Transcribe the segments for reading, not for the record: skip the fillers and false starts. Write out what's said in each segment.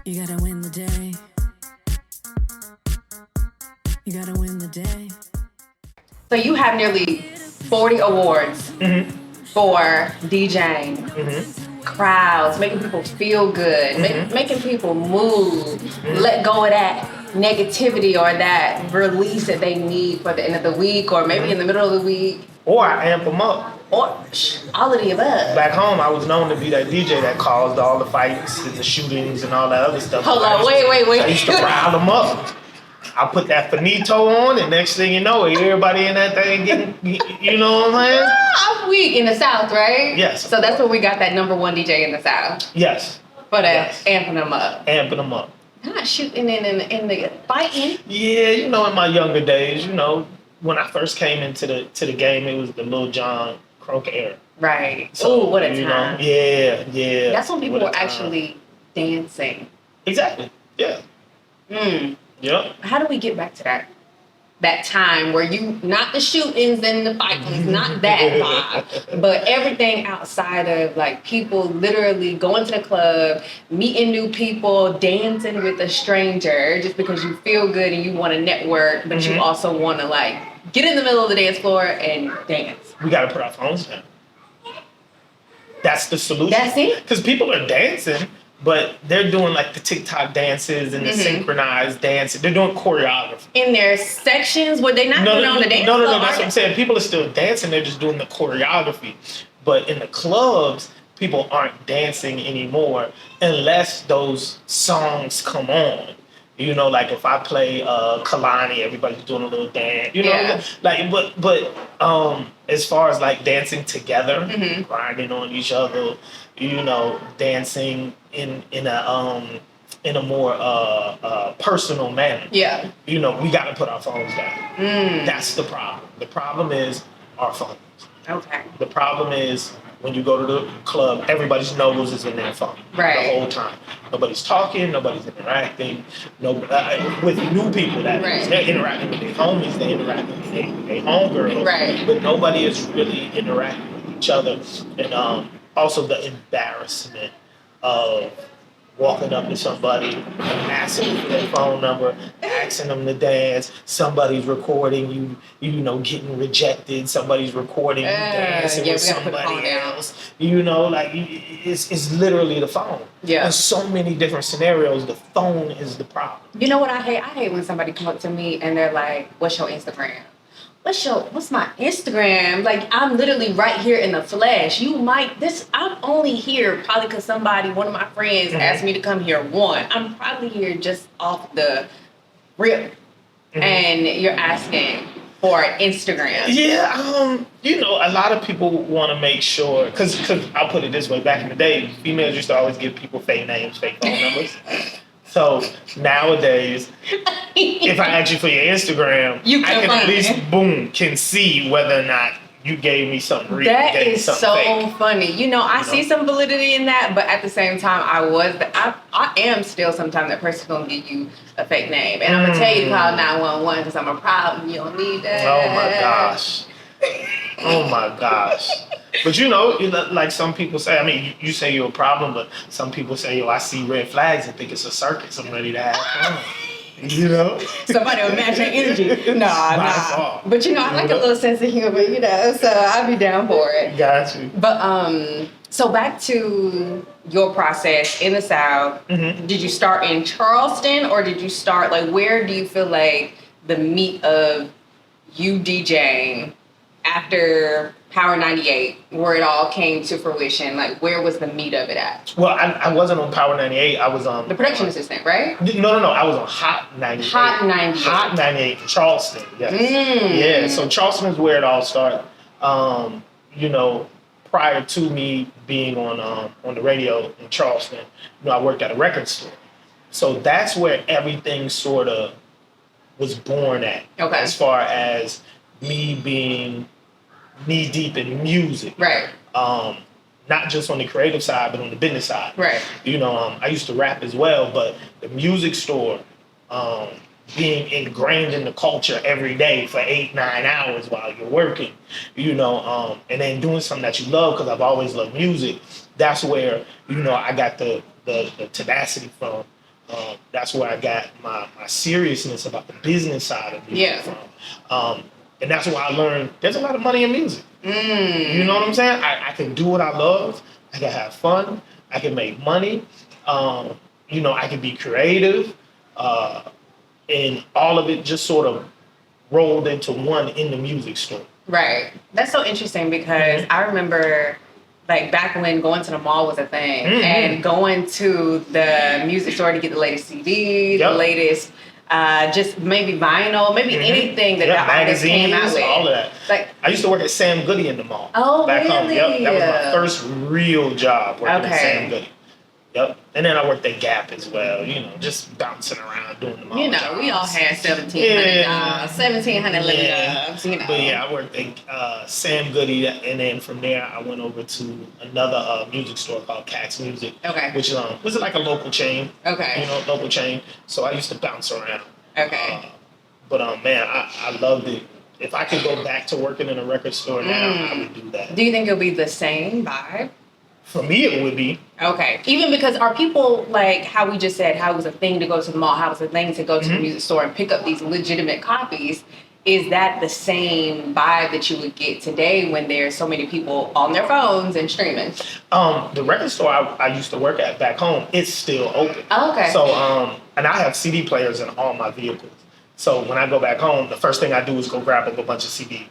You gotta win the day. You gotta win the day. So you have nearly 40 awards for DJing, crowds, making people feel good, making people move, let go of that negativity or that release that they need for the end of the week or maybe in the middle of the week. Or I amp them up. Or all of the above. Back home, I was known to be that DJ that caused all the fights and the shootings and all that other stuff. Hold on, wait. I used to rile them up. I put that finito on, and next thing you know, everybody in that thing getting, you know what I'm saying? I'm weak in the South, right? Yes. So that's where we got that number one DJ in the South. Yes. For that amping them up. Amping them up. Not shooting in the fighting. Yeah, you know, in my younger days, you know, when I first came into the game, it was the Lil Jon Crunk era. Right. So, ooh, what a time. Yeah. That's when people were actually dancing. Exactly. Yeah. Yep. How do we get back to that time where you, not the shootings and the fightings, not that vibe, but everything outside of like people literally going to the club, meeting new people, dancing with a stranger just because you feel good and you want to network, but you also want to like get in the middle of the dance floor and dance. We got to put our phones down. That's the solution. That's it? Because people are dancing, but they're doing like the TikTok dances and the synchronized dances. They're doing choreography. In their sections, were they not doing on the dance floor? No, that's what I'm saying. People are still dancing, they're just doing the choreography. But in the clubs, people aren't dancing anymore unless those songs come on. You know, like if I play Kalani, everybody's doing a little dance. You know, like but as far as like dancing together, grinding on each other, you know, dancing in a more personal manner. Yeah. You know, we got to put our phones down. That's the problem. The problem is our phones. Okay. The problem is when you go to the club, everybody's nose is in their phone the whole time. Nobody's talking, nobody's interacting. With new people, that is. They're interacting with their homies, they're interacting with their homegirls. But nobody is really interacting with each other. And also the embarrassment of walking up to somebody and asking for their phone number, asking them to dance. Somebody's recording you know, getting rejected. Somebody's recording you dancing with somebody else. You know, like it's literally the phone. Yeah. There's so many different scenarios. The phone is the problem. You know what I hate? I hate when somebody come up to me and they're like, "What's your Instagram?" What's my Instagram? Like, I'm literally right here in the flesh. I'm only here probably because one of my friends asked me to come here. I'm probably here just off the rip. And you're asking for Instagram. Yeah, you know, a lot of people want to make sure, because I'll put it this way, back in the day, females used to always give people fake names, fake phone numbers. So nowadays, if I ask you for your Instagram, I can at least, can see whether or not you gave me something real. That is so funny. You know, I see some validity in that, but at the same time, I am still sometimes that person gonna give you a fake name. And I'm gonna tell you to call 911 because I'm a problem. You don't need that. Oh my gosh. But you know, like some people say, I mean, you say you're a problem, but some people say, I see red flags and think it's a circus. I'm ready to have fun. You know? Somebody will match that energy. Nah. But you know, I like a little sense of humor, you know, so I'll be down for it. Got you. But so back to your process in the South, did you start in Charleston or did you start, like, where do you feel like the meat of you DJing after Power 98, where it all came to fruition? Like, where was the meat of it at? Well, I wasn't on Power 98. I was on... The production assistant, right? No. I was on Hot 98. Hot 98. Hot 98 in Charleston, yes. Yeah, so Charleston is where it all started. You know, prior to me being on the radio in Charleston, you know, I worked at a record store. So that's where everything sort of was born at. Okay. As far as me being knee deep in music. Right. Not just on the creative side, but on the business side. Right. You know, I used to rap as well, but the music store, being ingrained in the culture every day for 8-9 hours while you're working, you know, and then doing something that you love, because I've always loved music. That's where, you know, I got the tenacity from That's where I got my seriousness about the business side of music from. And that's why I learned there's a lot of money in music. You know what I'm saying? I can do what I love. I can have fun. I can make money. You know, I can be creative. And all of it just sort of rolled into one in the music store. Right. That's so interesting because I remember like back when going to the mall was a thing and going to the music store to get the latest CD, the latest just maybe vinyl, maybe anything that the artist came out with. All of that. Like, I used to work at Sam Goody in the mall. Oh, back home. really? That was my first real job working at Sam Goody. And then I worked at Gap as well, you know, just bouncing around doing the mall jobs. We all had 1,700 jobs, 1,700 living jobs, you know. But I worked at Sam Goody, and then from there I went over to another music store called Cat's Music, which was like a local chain, you know, local chain. So I used to bounce around. But man, I loved it. If I could go back to working in a record store now, I would do that. Do you think it'll be the same vibe? For me, it would be. Okay. Even because are people like how we just said, how it was a thing to go to the mall, how it was a thing to go to the music store and pick up these legitimate copies. Is that the same vibe that you would get today when there's so many people on their phones and streaming? The record store I used to work at back home, it's still open. Oh, okay. So, and I have CD players in all my vehicles. So when I go back home, the first thing I do is go grab up a bunch of CDs.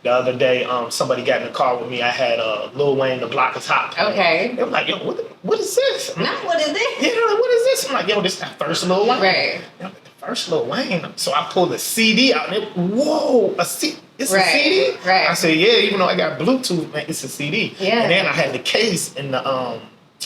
The other day, somebody got in the car with me. I had Lil Wayne, The Block Is Hot. They were like, yo, what is this? What is this? Yeah, they're like, what is this? I'm like, yo, this is that first Lil Wayne. Right. Like, the first Lil Wayne. So I pulled a CD out and whoa, a CD? It's a CD? Right. I said, yeah, even though I got Bluetooth, man, it's a CD. Yeah. And then I had the case in the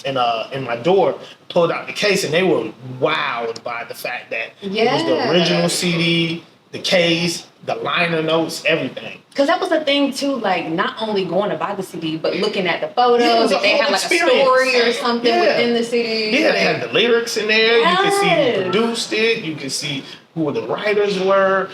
in my door, pulled out the case, and they were wowed by the fact that it was the original CD, the case, the liner notes, everything. Because that was the thing too, like not only going to buy the CD, but looking at the photos. If they had like a story or something within the CD. Yeah, they had the lyrics in there. You could see who produced it. You could see who the writers were.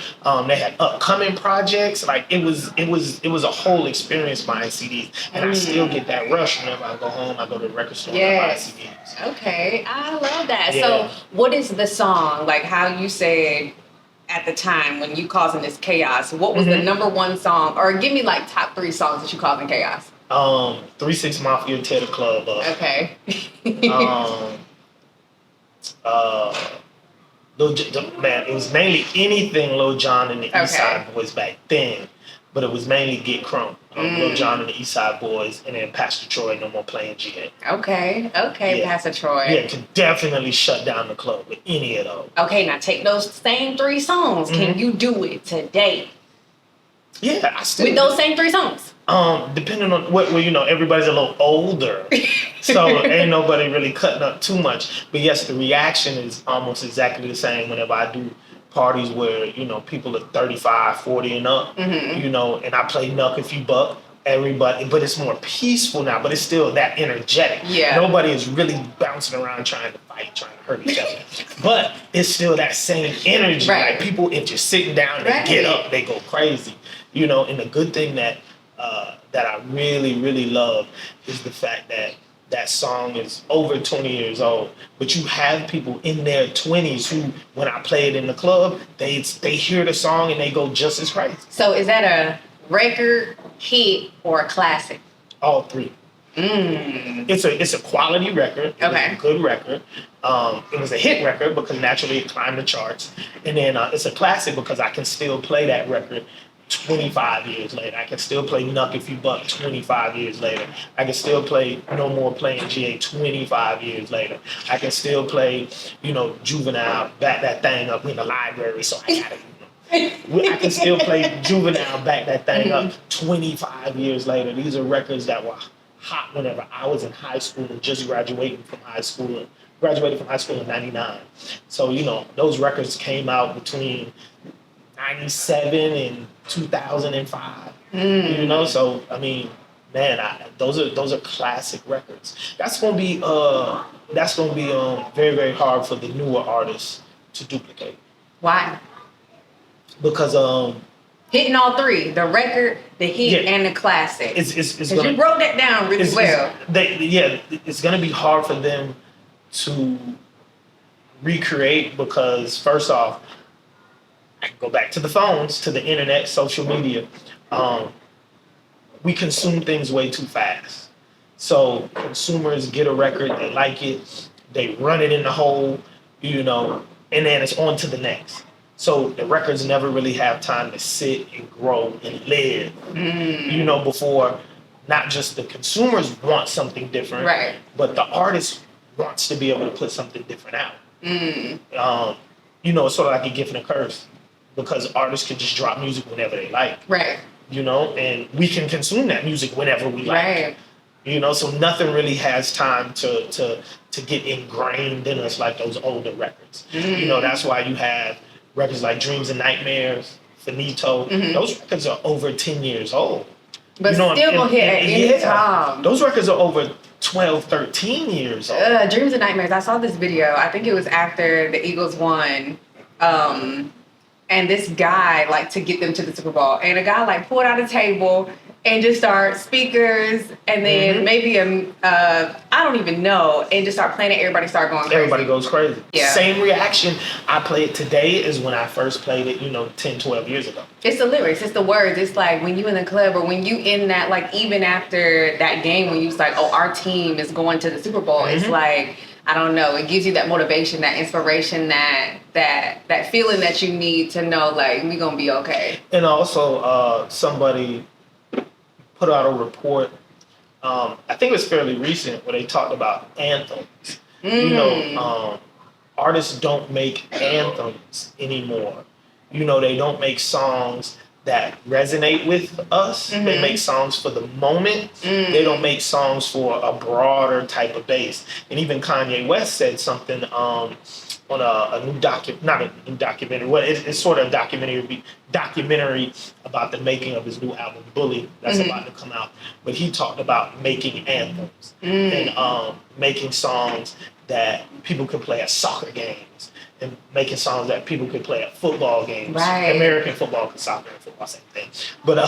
They had upcoming projects. Like it was a whole experience buying CDs. And I still get that rush whenever I go home. I go to the record store and I buy CDs. Okay, I love that. Yeah. So, what is the song? Like how you said at the time when you causing this chaos? What was the number one song? Or give me like top 3 songs that you causing chaos. 3 6 Mafia, Tear the Club Up. Okay. Man, it was mainly anything Lil Jon and the East Side Boys back then, but it was mainly Get Crunk, Lil Jon and the East Side Boys, and then Pastor Troy, No More Playing GA. Okay, Pastor Troy. Yeah, could definitely shut down the club with any of those. Okay, now take those same 3 songs. Can you do it today? Yeah, I still. With those same 3 songs? Depending on well, you know, everybody's a little older, so ain't nobody really cutting up too much. But yes, the reaction is almost exactly the same whenever I do parties where, you know, people are 35, 40 and up, you know, and I play Knuck If You Buck. Everybody, but it's more peaceful now, but it's still that energetic. Yeah. Nobody is really bouncing around trying to fight, trying to hurt each other. But it's still that same energy. Right. Like people, if you're sitting down, they get up, they go crazy. You know, and the good thing that I really, really love is the fact that that song is over 20 years old, but you have people in their 20s who, when I play it in the club, they hear the song and they go just as crazy. So is that a record, hit, or a classic? All 3. It's a quality record. It's a good record. It was a hit record because naturally it climbed the charts. And then it's a classic because I can still play that record 25 years later. I can still play Knuck If You Buck 25 years later. I can still play No More Playing GA 25 years later. I can still play, you know, Juvenile, Back That Thing Up in the library, so I gotta, I can still play Juvenile, Back That Thing Up 25 years later. These are records that were hot whenever I was in high school and just graduated from high school in 99. So, you know, those records came out between 97 and 2005. You know, so I mean, man, those are classic records. That's gonna be very, very hard for the newer artists to duplicate. Why? Because hitting all 3, the record, the hit, and the classic. It's you broke that down really well. It's gonna be hard for them to recreate because first off, I can go back to the phones, to the internet, social media. We consume things way too fast. So consumers get a record, they like it, they run it in the hole, and then it's on to the next. So the records never really have time to sit and grow and live, before not just the consumers want something different, right, but the artist wants to be able to put something different out. It's sort of like a gift and a curse because artists can just drop music whenever they like. Right. And we can consume that music whenever we like. Right. So nothing really has time to get ingrained in us like those older records. That's why you have records like Dreams and Nightmares, Finito. Those records are over 10 years old. But still gonna hit at any time. Those records are over 12, 13 years old. Dreams and Nightmares. I saw this video. I think it was after the Eagles won. And this guy, to get them to the Super Bowl. And a guy, pulled out a table and just start speakers and then maybe I don't even know, and just start playing it. Everybody start going crazy. Everybody goes crazy. Yeah. Same reaction I play it today as when I first played it, 10, 12 years ago. It's the lyrics, it's the words. It's when you in the club or when you in that, even after that game when you was our team is going to the Super Bowl, it's I don't know, it gives you that motivation, that inspiration, that feeling that you need to know, we gonna be okay. And also, somebody put out a report, I think it was fairly recent, where they talked about anthems. Artists don't make anthems anymore. They don't make songs that resonate with us. They make songs for the moment. They don't make songs for a broader type of base. And even Kanye West said something on a new not a new documentary. Well, it's sort of a documentary about the making of his new album, Bully, that's about to come out. But he talked about making anthems and making songs that people could play at soccer games, and making songs that people could play at football games. Right. American football, because soccer and football, same thing. But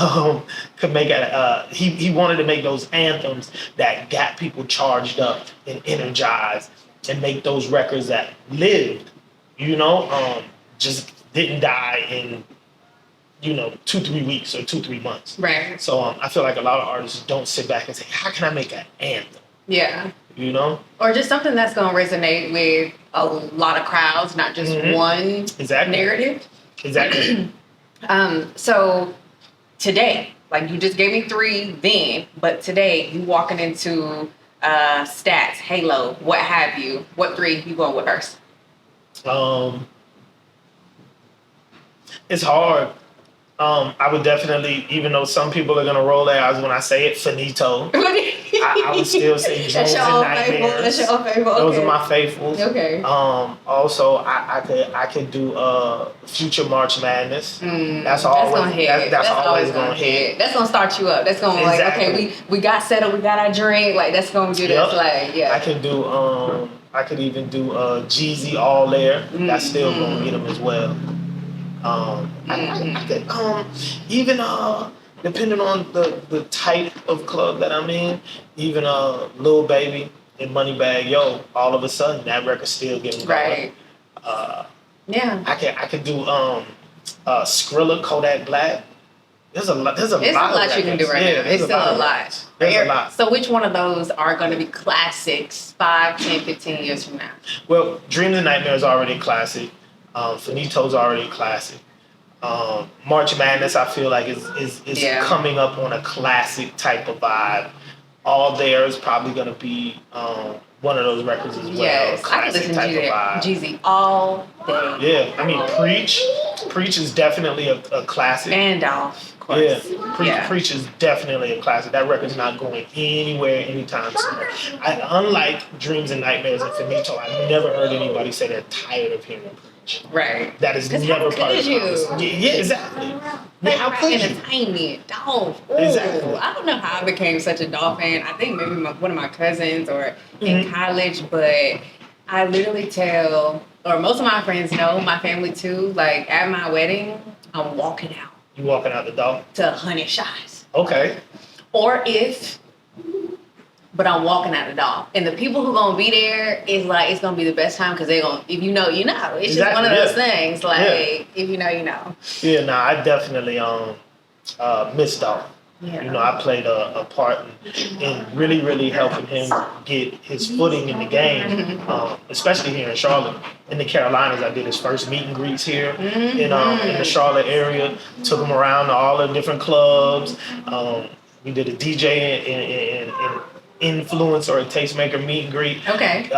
could make he wanted to make those anthems that got people charged up and energized, and make those records that lived, just didn't die in 2-3 weeks or 2-3 months. Right. So I feel like a lot of artists don't sit back and say, how can I make an anthem? Yeah. Or just something that's going to resonate with a lot of crowds, not just one narrative. Exactly. So today, you just gave me 3 then, but today you walking into Stats, Halo, what have you, what 3 you going with first? It's hard. I would definitely, even though some people are going to roll their eyes when I say it, Finito. I would still say Dreams and Nightmares. That's your favorite. Those are my faithfuls. Okay. Also, I could do Future March Madness. That's always gonna hit. That's always gonna hit. That's gonna start you up. That's gonna okay, we got settled, we got our drink. That's gonna get us I can do I could even do Jeezy All There. That's still gonna get them as well. I could even depending on the type of club that I'm in, even Lil Baby and Moneybagg Yo, all of a sudden that record's still getting going. Right. Yeah. I could do Skrilla, Kodak Black. There's a lot. There's a lot you can do right now. It's still a lot. There's a lot. So which one of those are going to be classics 5, 10, 15 years from now? Well, Dreams and Nightmares is already a classic. Finito's already a classic. March Madness, I feel like is coming up on a classic type of vibe. All There is probably going to be one of those records as well. Yes, classic type of vibe. Jeezy all day. Yeah, I mean Preach is definitely a classic. And Off, of course. Yeah, Preach is definitely a classic. That record's not going anywhere anytime soon. Unlike Dreams and Nightmares and Finito, I've never heard anybody say they're tired of hearing Preach. Right. That is never part of the conversation. Yeah, exactly. How could you? Entertainment, Dolph. Exactly. I don't know how I became such a Dolph fan. I think maybe one of my cousins or in college, but I literally tell, or most of my friends know, my family too, at my wedding, I'm walking out. You walking out the door? To 100 shots. Okay. Or if but I'm walking out the door. And the people who gonna be there is like, it's gonna be the best time because they're gonna, if you know, you know. It's just one of those things. Like, if you know, you know. Yeah, no, I definitely missed out. Yeah. You know, I played a part in really, really helping him get his footing in the game, especially here in Charlotte. In the Carolinas, I did his first meet and greets here in the Charlotte area. Took him around to all the different clubs. We did a DJ and influencer or a tastemaker meet and greet. Okay.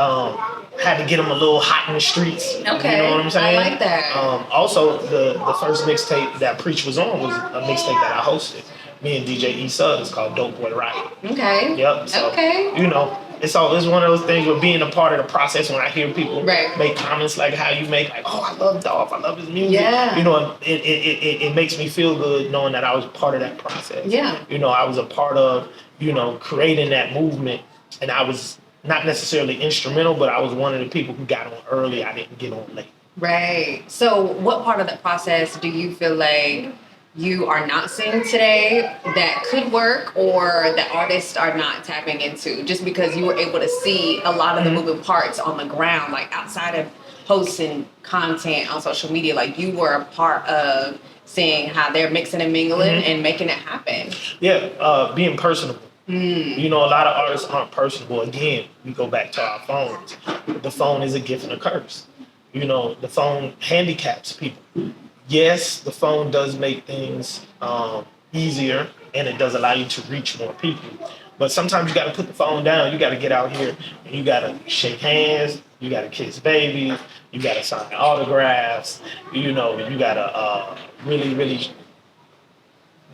Had to get him a little hot in the streets. Okay. You know what I'm saying? I like that. Also, the first mixtape that Preach was on was a mixtape that I hosted. Me and DJ E-Sub. It's called Dope Boy Riot. Okay. Yep. So, okay. You know, it's one of those things with being a part of the process. When I hear people make comments like how you make, like, oh, I love Dolph, I love his music. Yeah. You know, it makes me feel good knowing that I was part of that process. Yeah. You know, I was a part of, you know, creating that movement, and I was not necessarily instrumental, but I was one of the people who got on early. I didn't get on late. Right. So what part of the process do you feel like you are not seeing today that could work, or that artists are not tapping into, just because you were able to see a lot of the moving parts on the ground, like outside of posting content on social media, like you were a part of seeing how they're mixing and mingling and making it happen? Yeah, being personable. You know, a lot of artists aren't personable. Again, we go back to our phones. The phone is a gift and a curse. You know, the phone handicaps people. Yes, the phone does make things easier, and it does allow you to reach more people. But sometimes you got to put the phone down. You got to get out here, and you got to shake hands. You got to kiss babies. You got to sign autographs. You know, you got to really, really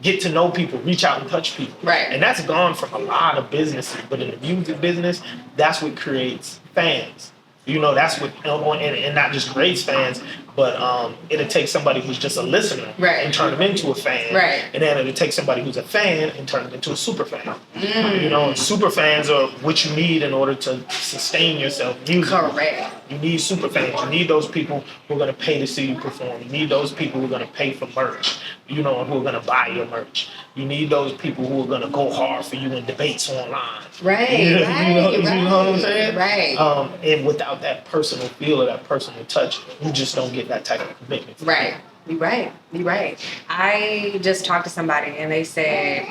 get to know people, reach out and touch people. Right. And that's gone from a lot of businesses. But in the music business, that's what creates fans. You know, that's what, and not just creates fans, but it'll take somebody who's just a listener and turn them into a fan. Right. And then it'll take somebody who's a fan and turn them into a super fan. You know, and super fans are what you need in order to sustain yourself musically. Correct. You need super fans. You need those people who are going to pay to see you perform. You need those people who are going to pay for merch, you know, and who are going to buy your merch. You need those people who are going to go hard for you in debates online. Right, you know what I'm saying? Right. And without that personal feel or that personal touch, you just don't get that type of commitment. Right. You're right. I just talked to somebody and they said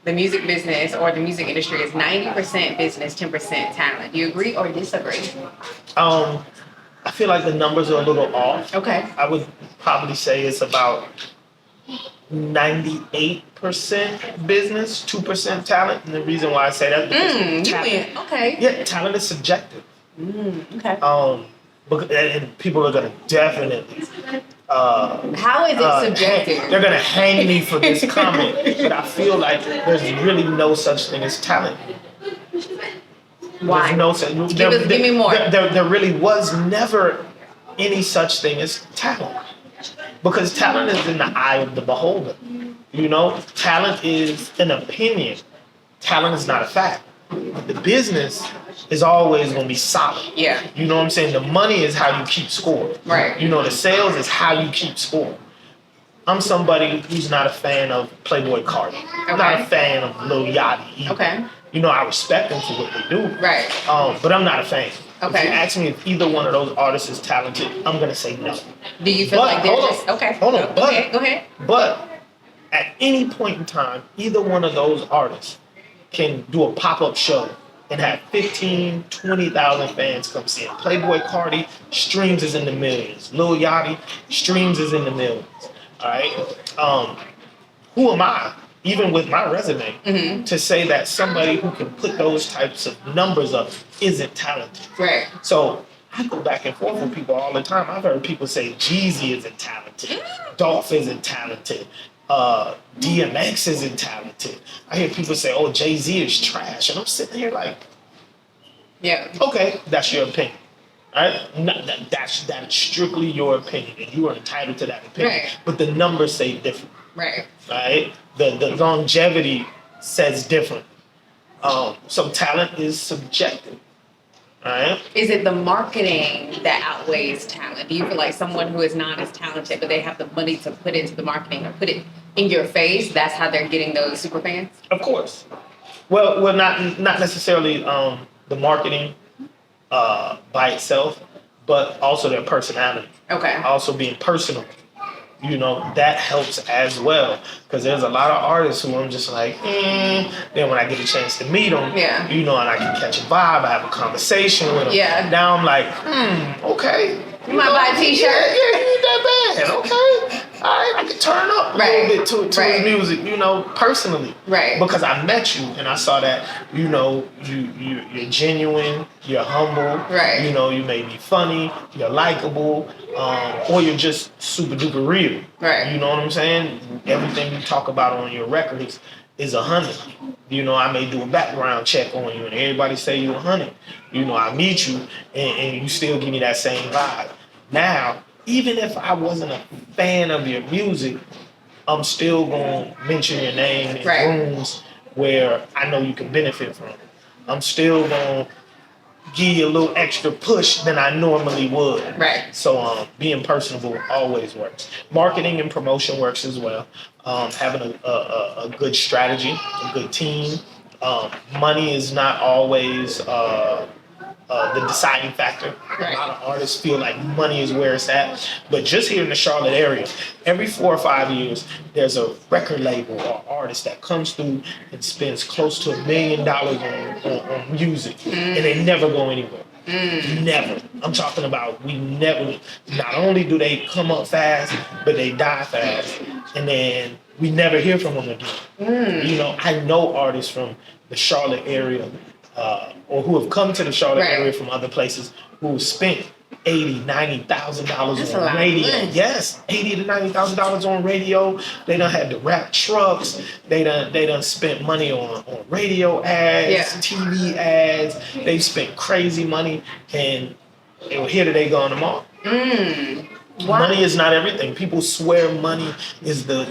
the music business or the music industry is 90% business, 10% talent. Do you agree or disagree? I feel like the numbers are a little off. Okay. I would probably say it's about 98% business, 2% talent. And the reason why I say that is because okay. Yeah, talent is subjective. Okay. And people are gonna definitely how is it subjective? They're gonna hang me for this comment, but I feel like there's really no such thing as talent. Why? There's no such. Give me more. There really was never any such thing as talent, because talent is in the eye of the beholder. You know, talent is an opinion. Talent is not a fact. The business is always going to be solid. Yeah. You know what I'm saying? The money is how you keep score. Right. You know, the sales is how you keep score. I'm somebody who's not a fan of Playboy Cardi. I'm not a fan of Lil Yachty either. Okay. You know, I respect them for what they do. Right. But I'm not a fan. Okay. If you ask me if either one of those artists is talented, I'm going to say no. Do you feel like they're just... Okay. Hold on. Go ahead. But at any point in time, either one of those artists can do a pop-up show and have 15, 20,000 fans come see it. Playboy Cardi, streams is in the millions. Lil Yachty, streams is in the millions. All right? Who am I, even with my resume, to say that somebody who can put those types of numbers up isn't talented? Right. So I go back and forth with people all the time. I've heard people say Jeezy isn't talented. Dolph isn't talented. DMX isn't talented. I hear people say, oh, Jay-Z is trash. And I'm sitting here like, yeah, okay, that's your opinion. All right? That's strictly your opinion, and you are entitled to that opinion. Right. But the numbers say different. Right. Right? The longevity says different. So talent is subjective. Right. Is it the marketing that outweighs talent? Do you feel like someone who is not as talented, but they have the money to put into the marketing or put it in your face, that's how they're getting those super fans? Of course. Well, not necessarily the marketing by itself, but also their personality. Okay. Also being personal. That helps as well. Because there's a lot of artists who I'm just like, Then when I get a chance to meet them, and I can catch a vibe, I have a conversation with them. Yeah. Now I'm like, okay. You might buy a t-shirt? Yeah, you ain't that bad. Okay. All right, I can turn up a little bit to his music, personally. Right. Because I met you and I saw that, you're genuine, you're humble. Right. You may be funny, you're likable, or you're just super duper real. Right. You know what I'm saying? Everything you talk about on your records is 100. I may do a background check on you and everybody say you're 100. I meet you and you still give me that same vibe. Now, even if I wasn't a fan of your music, I'm still going to mention your name in rooms where I know you can benefit from. I'm still going to give you a little extra push than I normally would. Right. So being personable always works. Marketing and promotion works as well. Having a good strategy, a good team. Money is not always the deciding factor. Right. A lot of artists feel like money is where it's at. But just here in the Charlotte area, every 4 or 5 years, there's a record label or artist that comes through and spends close to $1 million on music. And they never go anywhere. Never. I'm talking about we never. Not only do they come up fast, but they die fast. And then we never hear from them again. I know artists from the Charlotte area or who have come to the Charlotte area from other places who spent $80,000-$90,000 on radio. Yes, $80,000 to $90,000 on radio. They done had to wrap trucks. They done spent money on radio ads, TV ads. They've spent crazy money, and here today, gone tomorrow. Wow. Money is not everything. People swear money is the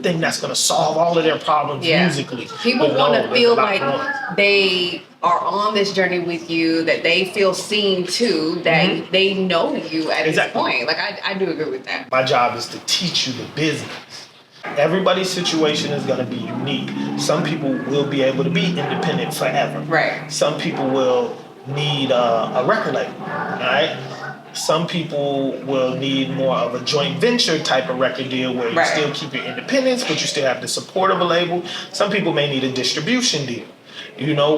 thing that's going to solve all of their problems musically. People want to feel like they are on this journey with you, that they feel seen too, that they know you at this point. Like, I do agree with that. My job is to teach you the business. Everybody's situation is going to be unique. Some people will be able to be independent forever. Right. Some people will need a record label, right? Some people will need more of a joint venture type of record deal where you still keep your independence, but you still have the support of a label. Some people may need a distribution deal,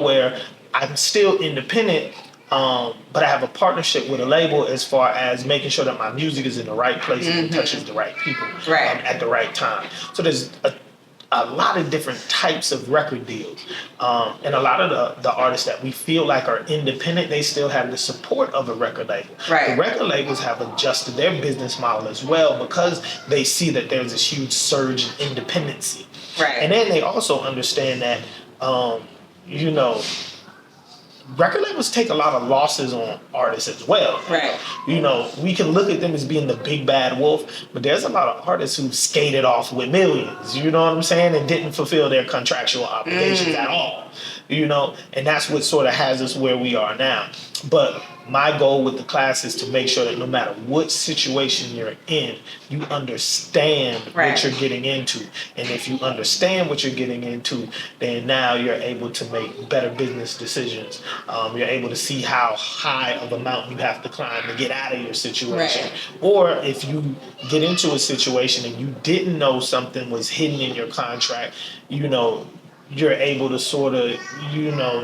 where I'm still independent, but I have a partnership with a label as far as making sure that my music is in the right place and touches the right people at the right time. So there's a lot of different types of record deals. And a lot of the artists that we feel like are independent, they still have the support of a record label. Right. The record labels have adjusted their business model as well because they see that there's this huge surge in independency. Right. And then they also understand that, record labels take a lot of losses on artists as well. Right. We can look at them as being the big bad wolf, but there's a lot of artists who skated off with millions, you know what I'm saying, and didn't fulfill their contractual obligations at all, and that's what sort of has us where we are now. But my goal with the class is to make sure that no matter what situation you're in, you understand what you're getting into. And if you understand what you're getting into, then now you're able to make better business decisions. You're able to see how high of a mountain you have to climb to get out of your situation. Right. Or if you get into a situation and you didn't know something was hidden in your contract, you're able to sort of,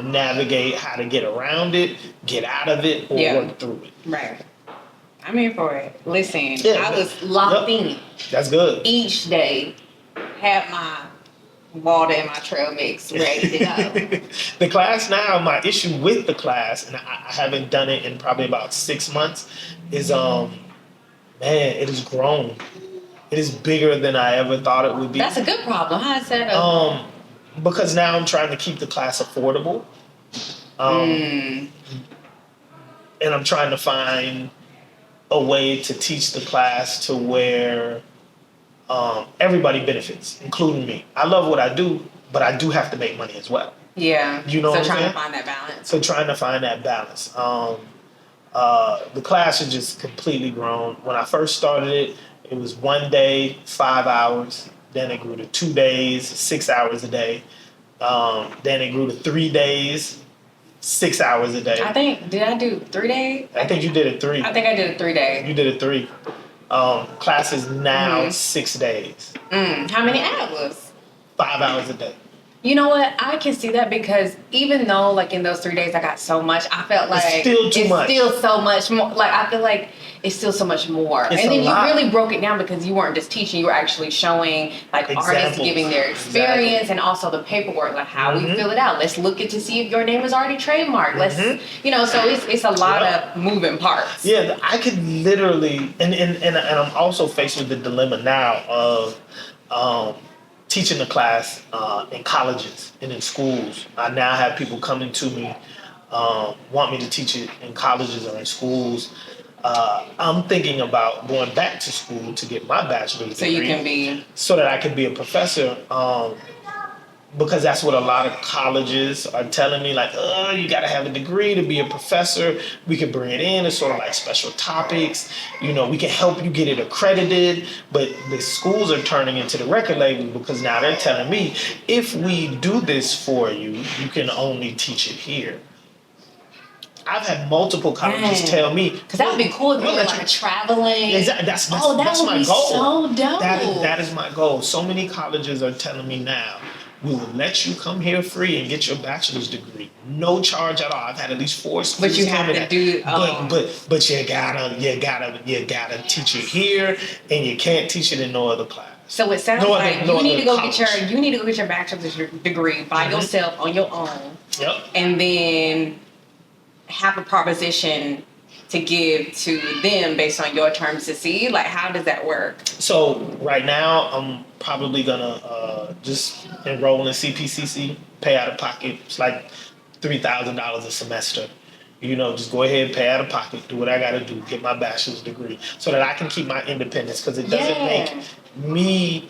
navigate how to get around it, get out of it, or work through it. Right. I'm here for it. Listen, I was locked in. That's good. Each day, had my water and my trail mix ready to go. The class now, my issue with the class, and I haven't done it in probably about 6 months, is, it has grown. It is bigger than I ever thought it would be. That's a good problem. How is that? Because now I'm trying to keep the class affordable. And I'm trying to find a way to teach the class to where everybody benefits, including me. I love what I do, but I do have to make money as well. Yeah. You know what I'm trying saying? to find that balance. So trying to find that balance. The class has just completely grown. When I first started it, it was 1 day, 5 hours. Then it grew to 2 days, 6 hours a day. Then it grew to 3 days, 6 hours a day. Did I do 3 days? I think you did it 3. I think I did it 3 days. You did it 3. Classes now 6 days. How many hours? 5 hours a day. You know what? I can see that because even though, like, in those 3 days I got so much, I felt like it's still too much. Still so much more. Like, I feel like it's still so much more. It's and then you lot. really broke it down because you weren't just teaching; you were actually showing like artists giving their experience and also the paperwork, like how we fill it out. Let's look at to see if your name is already trademarked. Let's, so it's a lot of moving parts. Yeah, I could literally, and I'm also faced with the dilemma now of teaching the class in colleges and in schools. I now have people coming to me, want me to teach it in colleges or in schools. I'm thinking about going back to school to get my bachelor's degree. So that I can be a professor. Because that's what a lot of colleges are telling me, like, you got to have a degree to be a professor. We can bring it in. It's sort of like special topics. We can help you get it accredited. But the schools are turning into the record label because now they're telling me, if we do this for you, you can only teach it here. I've had multiple colleges tell me, because that would be cool if you were like traveling. Exactly. That's my goal. So dope. That is my goal. So many colleges are telling me now, we will let you come here free and get your bachelor's degree, no charge at all. I've had at least 4 schools. But you have to do. But you gotta teach it here, and you can't teach it in no other class. So it sounds you need to go get your bachelor's degree by yourself on your own. Yep. And then have a proposition to give to them based on your terms to see, like, how does that work? So right now I'm probably gonna just enroll in CPCC, pay out of pocket. It's like $3,000 a semester. Just go ahead, pay out of pocket, do what I gotta do, get my bachelor's degree, so that I can keep my independence. Because it doesn't make me.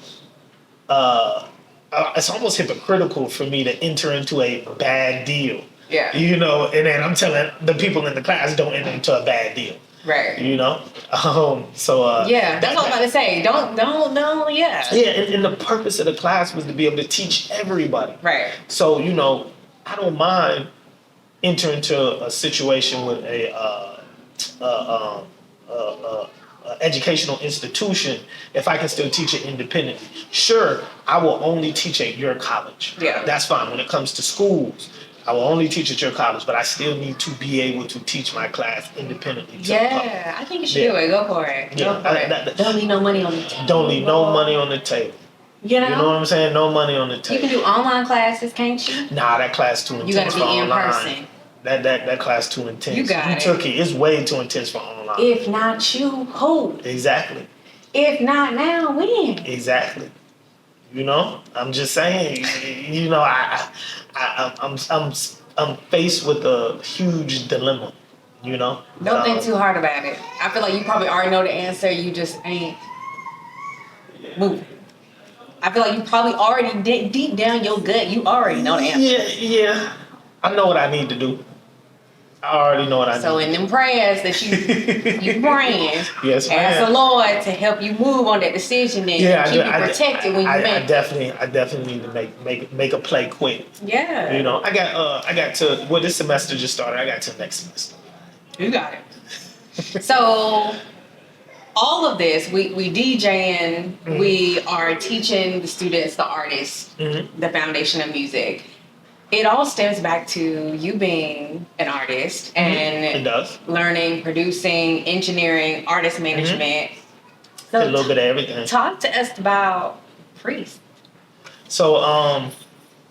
It's almost hypocritical for me to enter into a bad deal. Yeah. And then I'm telling the people in the class don't enter into a bad deal. Right. That's what I'm about to say. Don't, yeah. Yeah, and the purpose of the class was to be able to teach everybody. Right. So, I don't mind entering into a situation with a educational institution if I can still teach it independently. Sure, I will only teach at your college. Yeah. That's fine. When it comes to schools, I will only teach at your college, but I still need to be able to teach my class independently. I think you should do it. Go for it. Don't leave no money on the table. Don't leave no money on the table. You know what I'm saying? No money on the table. You can do online classes, can't you? Nah, that class too intense. You got to be in online. Person. That class too intense. You got it. Took it. It's way too intense for online. If not you, who? Exactly. If not now, when? Exactly. I'm just saying. I'm faced with a huge dilemma. Don't think too hard about it. I feel like you probably already know the answer. You just ain't moving. I feel like you probably already deep down your gut, you already know the answer. Yeah. I know what I need to do. I already know what I need. So in them prayers that you praying, yes, ask the Lord to help you move on that decision and keep you protected when you make it. I definitely need to make a play quick. Yeah. I got to this semester just started. I got to next semester. You got it. So all of this, we DJing, we are teaching the students, the artists, the foundation of music. It all stems back to you being an artist and it does. Learning, producing, engineering, artist management. So a little bit of everything. Talk to us about Priest. So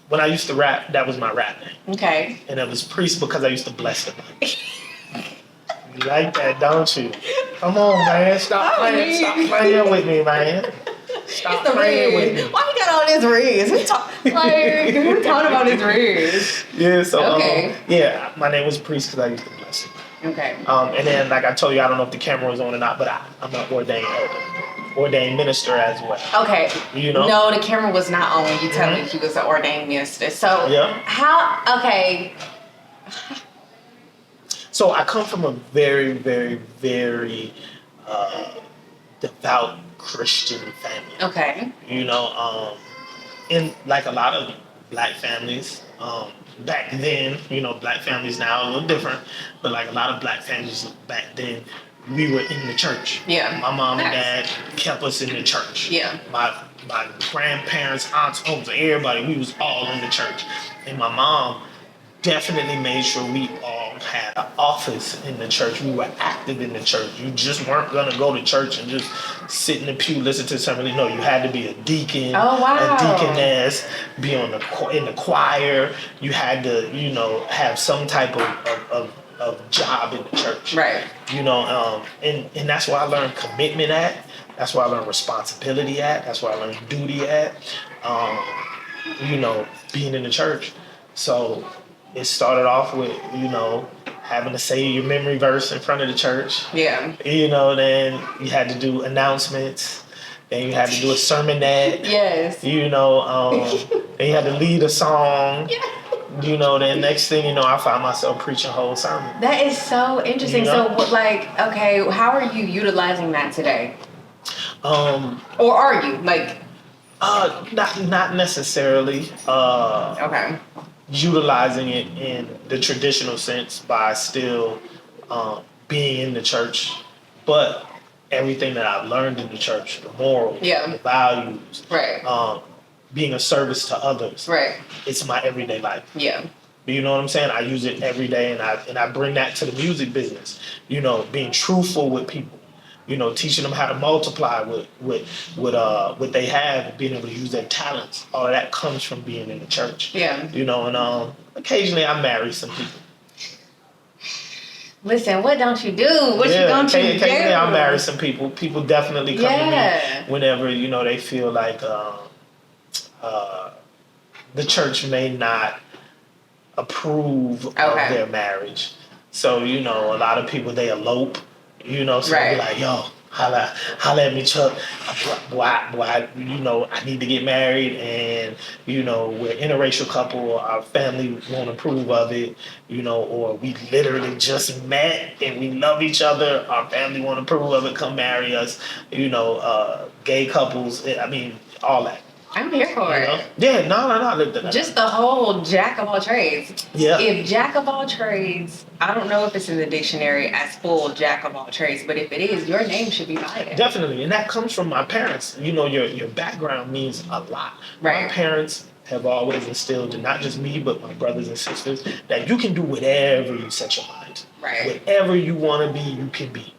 when I used to rap, that was my rap name. Okay. And it was Priest because I used to bless them. You like that, don't you? Come on, man. Stop playing with me, man. Stop playing with me. Why you got all this riz? Who talking about this riz? Yeah, so my name was Priest because I used to bless him. Okay. And then, like I told you, I don't know if the camera was on or not, but I'm an ordained elder, ordained minister as well. Okay. No, the camera was not on when you tell me he was an ordained minister. So how? Okay. So I come from a very, very, very devout Christian family. Okay. In like a lot of black families. Back then, black families now are a little different, but like a lot of black families back then, we were in the church. Yeah. My mom and dad kept us in the church. Yeah. My grandparents, aunts, uncles, everybody, we was all in the church. And my mom definitely made sure we all had an office in the church. We were active in the church. You just weren't gonna go to church and just sit in the pew, listen to somebody. No, you had to be a deacon, a deaconess, be in the choir. You had to, have some type of job in the church. Right. And that's where I learned commitment at. That's where I learned responsibility at. That's where I learned duty at. Being in the church. So it started off with, having to say your memory verse in front of the church. Yeah. Then you had to do announcements. Then you had to do a sermonette. Yes. Then you had to lead a song. Yeah. Then next thing I found myself preaching a whole sermon. That is so interesting. So, okay, how are you utilizing that today? Or are you not necessarily. Okay. Utilizing it in the traditional sense by still being in the church, but everything that I've learned in the church, the morals, the values, right, being a service to others, right, it's my everyday life. Yeah. You know what I'm saying? I use it every day, and I bring that to the music business. Being truthful with people. Teaching them how to multiply with what they have, being able to use their talents. All of that comes from being in the church. Yeah. And occasionally I marry some people. Listen, what don't you do? What you don't you do? Occasionally I marry some people. People definitely come to me whenever, they feel like the church may not approve of their marriage. So, a lot of people, they elope. So I'll be like, yo, holla at me, Chuck. Boy, I need to get married, and, we're an interracial couple, our family won't approve of it, or we literally just met and we love each other, our family won't approve of it, come marry us, gay couples, all that. I'm here for it. Yeah, no. Just the whole jack of all trades. Yeah. If jack of all trades, I don't know if it's in the dictionary as full jack of all trades, but if it is, your name should be by it. Definitely, and that comes from my parents. Your background means a lot. Right. My parents have always instilled in not just me, but my brothers and sisters, that you can do whatever you set your mind to. Right. Whatever you want to be, you can be.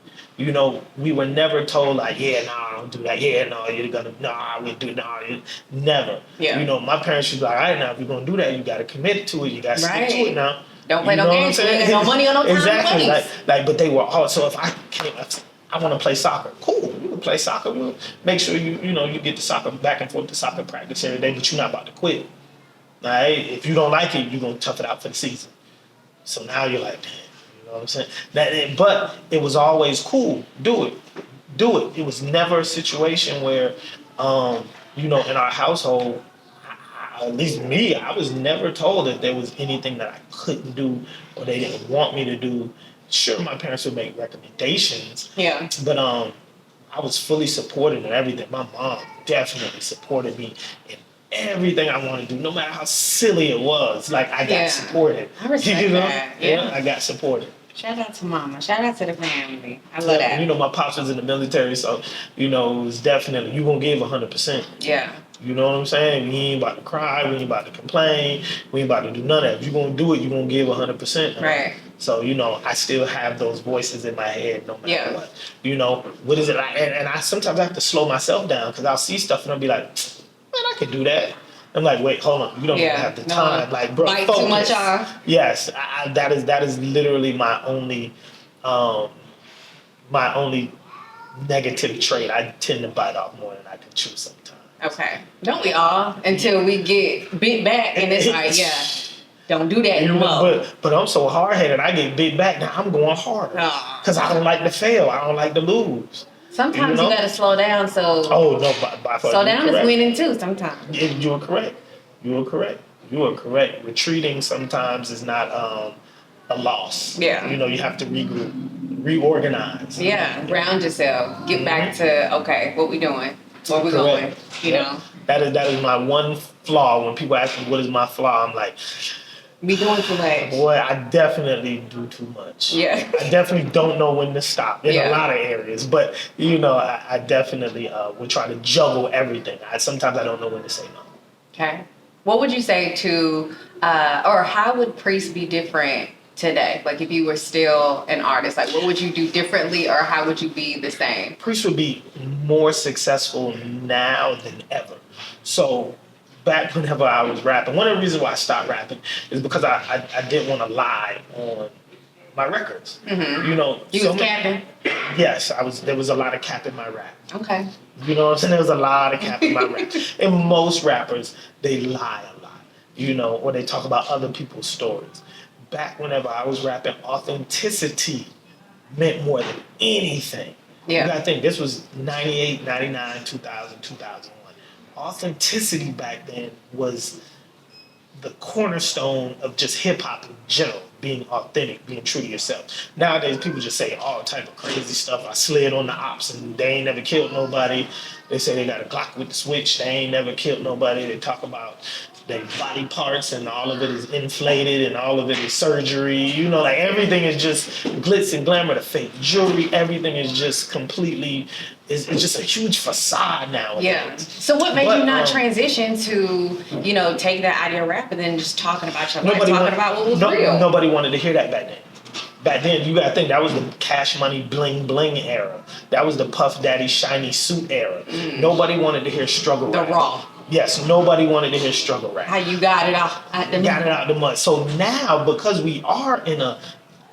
We were never told like, don't do that. You're gonna, we'll do it. Never. Yeah. My parents should be like, all right, now, if you're gonna do that, you gotta commit to it. You gotta stick to it now. Don't play no games. You ain't got no money or no time. Exactly. But they were all, so if I want to play soccer, cool. You can play soccer. We'll make sure you get the soccer back and forth to soccer practice every day, but you're not about to quit. All right? If you don't like it, you're gonna tough it out for the season. So now you're like, damn. You know what I'm saying? But it was always cool. Do it. It was never a situation where, in our household, at least me, I was never told that there was anything that I couldn't do or they didn't want me to do. Sure, my parents would make recommendations. Yeah. But I was fully supported in everything. My mom definitely supported me in everything I wanted to do, no matter how silly it was. Like, I got supported. I respect that. Yeah, I got supported. Shout out to mama. Shout out to the family. I love that. My pops was in the military, so, it was definitely, you gonna give 100%. Yeah. You know what I'm saying? We ain't about to cry. We ain't about to complain. We ain't about to do none of that. If you're going to do it, you're going to give 100%. Right. So, I still have those voices in my head no matter what. What is it like? And I sometimes have to slow myself down because I'll see stuff and I'll be like, man, I could do that. I'm like, wait, hold on. You don't even have the time. Like, bro, bite focus. Too much off. Yes. That is literally my only negative trait. I tend to bite off more than I can chew sometimes. Okay. Don't we all? Until we get bit back and it's like, don't do that anymore. But I'm so hard-headed, I get bit back, now I'm going harder. Because I don't like to fail. I don't like to lose. Sometimes you got to slow down. So oh, no, by slow down is winning too sometimes. You are correct. Retreating sometimes is not a loss. Yeah. You have to regroup, reorganize. Yeah, ground yourself. Get back to, okay, what we doing? Where we going? That is my one flaw. When people ask me what is my flaw, I'm like, be doing too much. Boy, I definitely do too much. Yeah. I definitely don't know when to stop in a lot of areas. But, I definitely would try to juggle everything. Sometimes I don't know when to say no. Okay. What would you say to, or how would Priest be different today? Like if you were still an artist, like what would you do differently or how would you be the same? Priest would be more successful now than ever. So back whenever I was rapping, one of the reasons why I stopped rapping is because I didn't want to lie on my records. Mm-hmm. You was capping? Yes, there was a lot of cap in my rap. Okay. You know what I'm saying? There was a lot of cap in my rap. And most rappers, they lie a lot, or they talk about other people's stories. Back whenever I was rapping, authenticity meant more than anything. Yeah. You gotta think, this was 98, 99, 2000, 2001. Authenticity back then was the cornerstone of just hip hop in general, being authentic, being true to yourself. Nowadays, people just say all type of crazy stuff. I slid on the ops and they ain't never killed nobody. They say they got a Glock with the switch. They ain't never killed nobody. They talk about their body parts and all of it is inflated and all of it is surgery. Like everything is just glitz and glamour, the fake jewelry. Everything is just completely, it's just a huge facade nowadays. Yeah. So what made you not transition to, take that out of your rap and then just talking about your life, talking about what was real? Nobody wanted to hear that back then. Back then, you gotta think, that was the Cash Money bling bling era. That was the Puff Daddy shiny suit era. Nobody wanted to hear struggle rap. The raw. Yes, nobody wanted to hear struggle rap. How you got it out the mud. Got it out the mud. So now, because we are in a...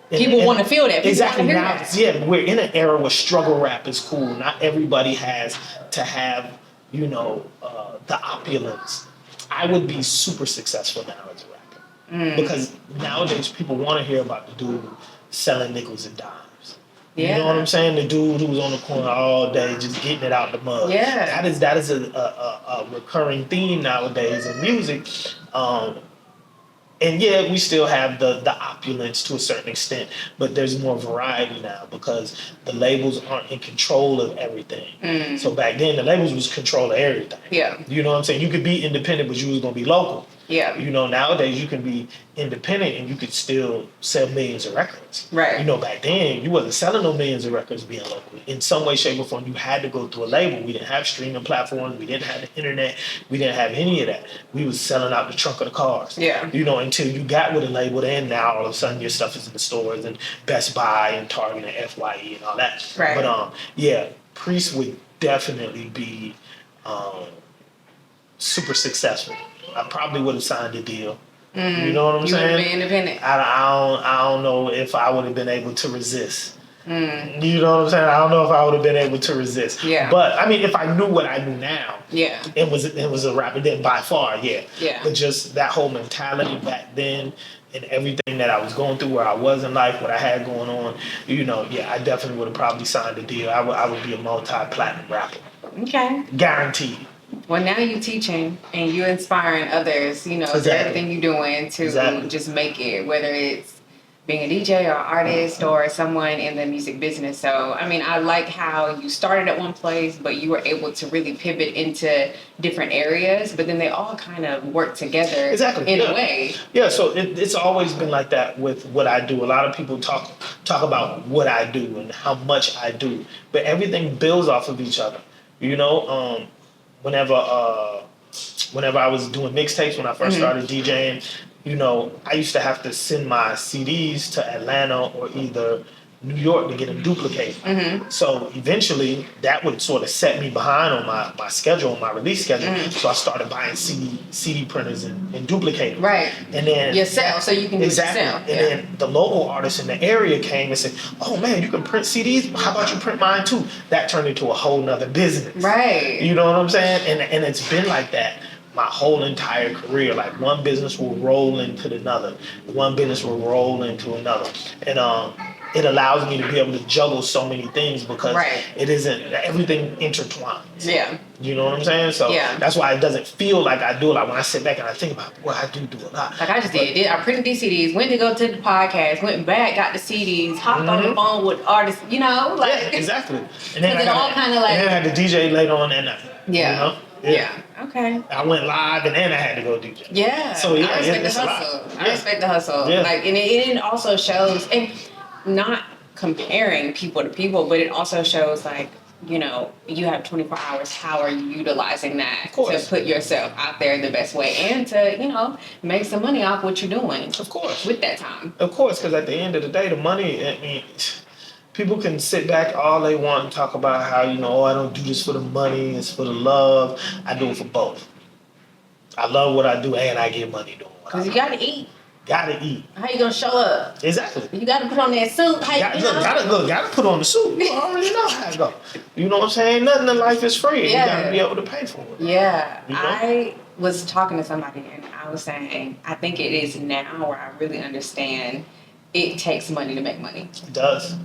People want to feel that. People exactly. Now, that. Yeah, we're in an era where struggle rap is cool. Not everybody has to have, the opulence. I would be super successful now as a rapper. Because nowadays, people want to hear about the dude selling nickels and dimes. Yeah. You know what I'm saying? The dude who was on the corner all day just getting it out the mud. Yeah. That is a recurring theme nowadays in music. And yeah, we still have the opulence to a certain extent, but there's more variety now because the labels aren't in control of everything. So back then, the labels was control of everything. Yeah. You know what I'm saying? You could be independent, but you was going to be local. Yeah. Nowadays you can be independent and you could still sell millions of records. Right. Back then you wasn't selling no millions of records being local. In some way, shape, or form, you had to go through a label. We didn't have streaming platforms. We didn't have the internet. We didn't have any of that. We was selling out the trunk of the cars. Yeah. Until you got with a label, then now all of a sudden your stuff is in the stores and Best Buy and Target and FYE and all that. Right. But Priest would definitely be super successful. I probably would have signed a deal. You know what I'm saying? You would have been independent. I don't know if I would have been able to resist. You know what I'm saying? I don't know if I would have been able to resist. Yeah. But I mean, if I knew what I knew now, yeah, it was a rapper. Then by far, yeah. Yeah. But just that whole mentality back then and everything that I was going through, where I was in life, what I had going on, yeah, I definitely would have probably signed a deal. I would be a multi-platinum rapper. Okay. Guaranteed. Well, now you're teaching and you're inspiring others, Exactly. everything you're doing to just make it, whether it's being a DJ or artist or someone in the music business. So, I mean, I like how you started at one place, but you were able to really pivot into different areas, but then they all kind of work together in a way. Yeah, so it's always been like that with what I do. A lot of people talk about what I do and how much I do, but everything builds off of each other, Whenever I was doing mixtapes, when I first started DJing, I used to have to send my CDs to Atlanta or either New York to get them duplicated. So eventually that would sort of set me behind on my schedule, my release schedule. So I started buying CD printers and duplicating. Right. And then yourself, so you can do it yourself. And then the local artists in the area came and said, "Oh man, you can print CDs? How about you print mine too?" That turned into a whole nother business. Right. You know what I'm saying? And it's been like that my whole entire career. Like one business will roll into another. One business will roll into another. And it allows me to be able to juggle so many things because it isn't, everything intertwines. Yeah. You know what I'm saying? So that's why it doesn't feel like I do it. Like when I sit back and I think about, well, I do a lot. Like I just did. I printed these CDs, went to go to the podcast, went back, got the CDs, hopped on the phone with artists, like. Yeah, exactly. And then it all kind of like. And then I had the DJ later on that night. Yeah. Yeah. Okay. I went live and then I had to go DJ. Yeah. So yeah, I respect the it's a lot. hustle. I Yeah. respect the hustle. Yeah. Like, and it also shows, and not comparing people to people, but it also shows like, you know, you have 24 hours. How are you utilizing that to put yourself out there the best way and to, you know, make some money off what you're doing? Of course. With that time. Of course, because at the end of the day, the money, I mean, people can sit back all they want and talk about how, you know, oh, I don't do this for the money, it's for the love. I do it for both. I love what I do and I get money doing what I do. Because you got to eat. Gotta eat. How you gonna show up? Exactly. You gotta put on that suit. Gotta put on the suit. You already know how it go. You know what I'm saying? Nothing in life is free. Yeah. You gotta be able to pay for it. Yeah. You know? I was talking to somebody and I was saying, I think it is now where I really understand it takes money to make money. It does.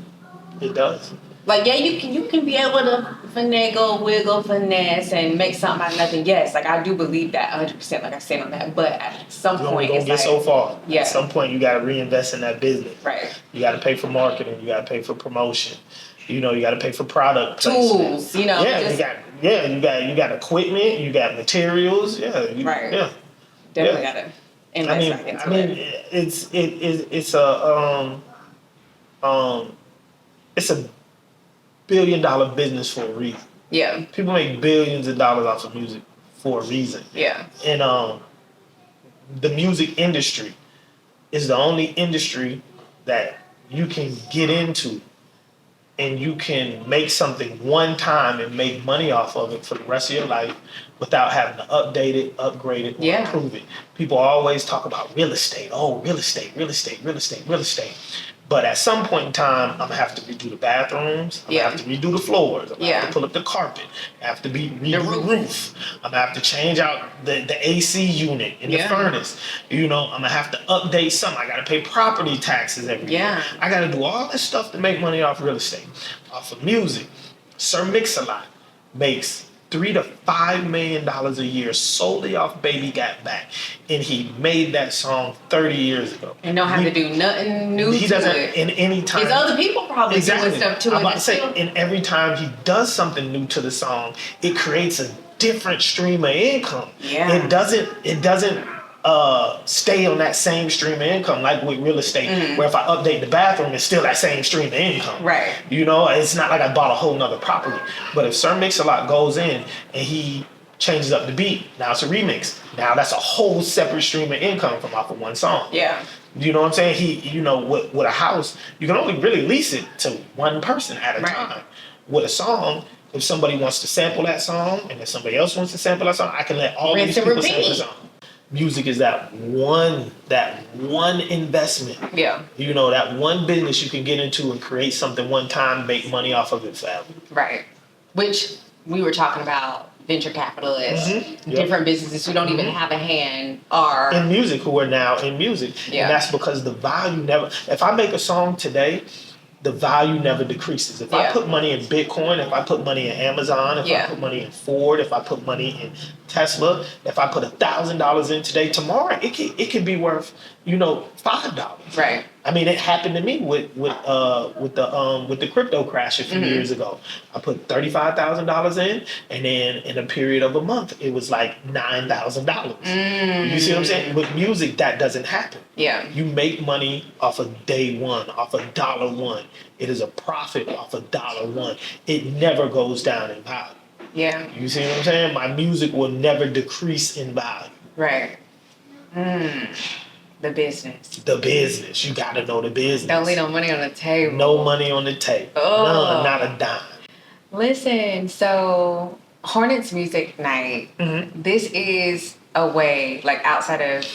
It does. Like, yeah, you can be able to finagle, wiggle, finesse, and make something out of nothing. Yes, like I do believe that 100%. Like I said on that, but at some point, it's get so far. Yeah. At some point, you gotta reinvest in that business. Right. You gotta pay for marketing. You gotta pay for promotion. You know, you gotta pay for product tools. placement. You know. Yeah, you got equipment. You got materials. Yeah. Right. Yeah. Definitely gotta invest back into it. It's a $1 billion business for a reason. Yeah. People make billions of dollars off of music for a reason. Yeah. And the music industry is the only industry that you can get into and you can make something one time and make money off of it for the rest of your life without having to update it, upgrade it, or improve it. People always talk about real estate. Oh, real estate. But at some point in time, I'm going to have to redo the bathrooms. I'm going to have to redo the floors. I'm going to have to pull up the carpet. I have to redo the roof. I'm going to have to change out the AC unit in the furnace. You know, I'm going to have to update something. I got to pay property taxes every year. I got to do all this stuff to make money off real estate. Off of music. Sir Mix-a-Lot makes $3 to $5 million a year solely off Baby Got Back, and he made that song 30 years ago. And don't have to do nothing new. He doesn't in any time. His other people probably doing stuff to it. I'm about to say, and every time he does something new to the song, it creates a different stream of income. Yeah. It doesn't stay on that same stream of income like with real estate, where if I update the bathroom, it's still that same stream of income. Right. You know, it's not like I bought a whole nother property. But if Sir Mix-a-Lot goes in and he changes up the beat, now it's a remix. Now that's a whole separate stream of income from off of one song. Yeah. You know what I'm saying? With a house, you can only really lease it to one person at a time. With a song, if somebody wants to sample that song and if somebody else wants to sample that song, I can let all these people sample the song. Music is that one investment. Yeah. You know, that one business you can get into and create something one time, make money off of it forever. Right. Which we were talking about venture capitalists, different businesses who don't even have a hand are in music, who are now in music. Yeah. And that's because the value never, if I make a song today, the value never decreases. If I put money in Bitcoin, if I put money in Amazon, if I put money in Ford, if I put money in Tesla, if I put $1,000 in today, tomorrow it could be worth, $5. Right. I mean, it happened to me with the crypto crash a few years ago. I put $35,000 in, and then in a period of a month, it was like $9,000. You see what I'm saying? With music, that doesn't happen. Yeah. You make money off of day one, off of $1. It is a profit off of $1. It never goes down in value. Yeah. You see what I'm saying? My music will never decrease in value. Right. The business. You gotta know the business. Don't leave no money on the table. No money on the table. Oh. None, not a dime. Listen, so Hornets Music Night, this is a way, like outside of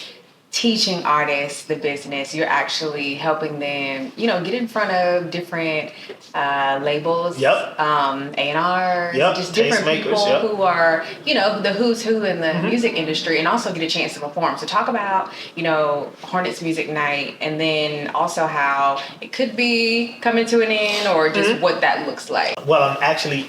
teaching artists the business, you're actually helping them, get in front of different labels, A&R, just different people who are, the who's who in the music industry, and also get a chance to perform. So talk about, Hornets Music Night, and then also how it could be coming to an end, or just what that looks like. Well, I'm actually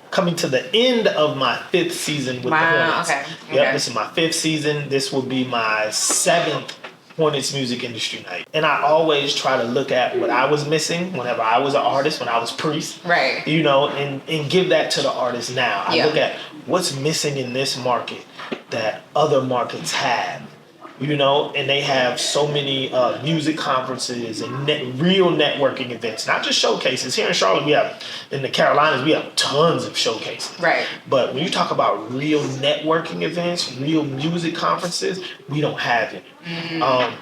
coming to the end of my 5th season with the Hornets. Okay. Yep, this is my 5th season. This will be my 7th Hornets Music Industry Night. And I always try to look at what I was missing whenever I was an artist, when I was Priest. Right. You know, and give that to the artist now. I Yeah. look at what's missing in this market that other markets have. You know, and they have so many music conferences and real networking events, not just showcases. Here in Charlotte, in the Carolinas, we have tons of showcases. Right. But when you talk about real networking events, real music conferences, we don't have it.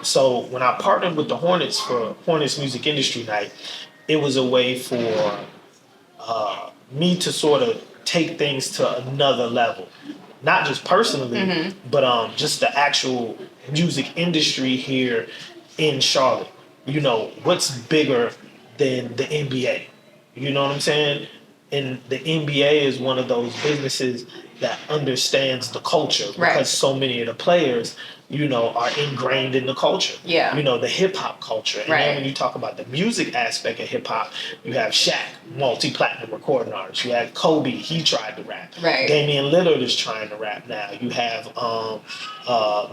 So when I partnered with the Hornets for Hornets Music Industry Night, it was a way for me to sort of take things to another level. Not just personally, but just the actual music industry here in Charlotte. You know, what's bigger than the NBA? You know what I'm saying? And the NBA is one of those businesses that understands the culture because so many of the players, you know, are ingrained in the culture. Yeah. You know, the hip hop culture. And then when you talk about the music aspect of hip hop, you have Shaq, multi-platinum recording artist. You have Kobe, he tried to rap. Right. Damian Lillard is trying to rap now. You have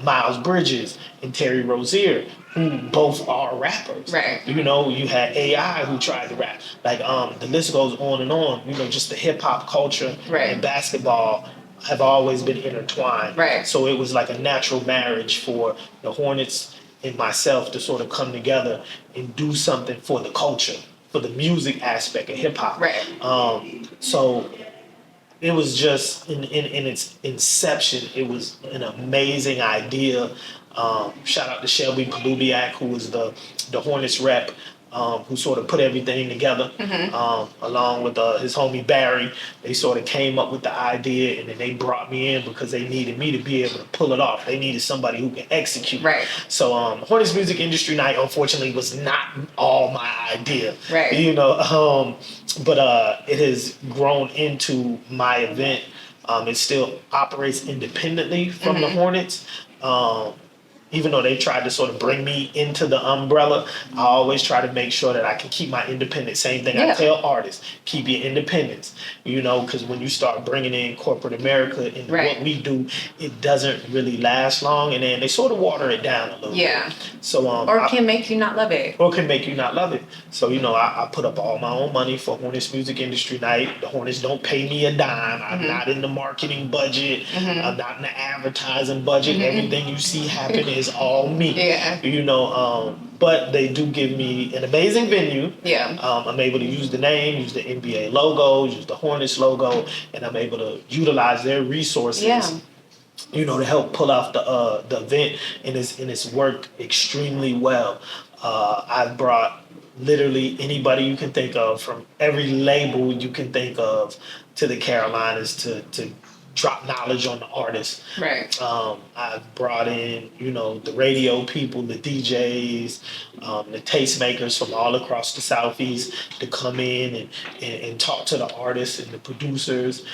Miles Bridges and Terry Rozier, who both are rappers. Right. You know, you had AI who tried to rap. Like the list goes on and on. You know, just the hip hop culture and basketball have always been intertwined. Right. So it was like a natural marriage for the Hornets and myself to sort of come together and do something for the culture, for the music aspect of hip hop. Right. So it was just in its inception, it was an amazing idea. Shout out to Shelby Palubiak, who was the Hornets rep, who sort of put everything together, along with his homie Barry. They sort of came up with the idea, and then they brought me in because they needed me to be able to pull it off. They needed somebody who can execute. Right. So Hornets Music Industry Night, unfortunately, was not all my idea. Right. You know, but it has grown into my event. It still operates independently from the Hornets. Even though they tried to sort of bring me into the umbrella, I always try to make sure that I can keep my independence. Same thing I tell artists, keep your independence. You know, because when you start bringing in corporate America and what we do, it doesn't really last long, and then they sort of water it down a little bit. So, or can make you not love it. Or can make you not love it. So, you know, I put up all my own money for Hornets Music Industry Night. The Hornets don't pay me a dime. I'm not in the marketing budget. I'm not in the advertising budget. Everything you see happen is all me. You know, but they do give me an amazing venue. I'm able to use the name, use the NBA logo, use the Hornets logo, and I'm able to utilize their resources. You know, to help pull off the event, and it's worked extremely well. I've brought literally anybody you can think of from every label you can think of to the Carolinas to drop knowledge on the artists. Right. I've brought in, you know, the radio people, the DJs, the tastemakers from all across the Southeast to come in and talk to the artists and the producers.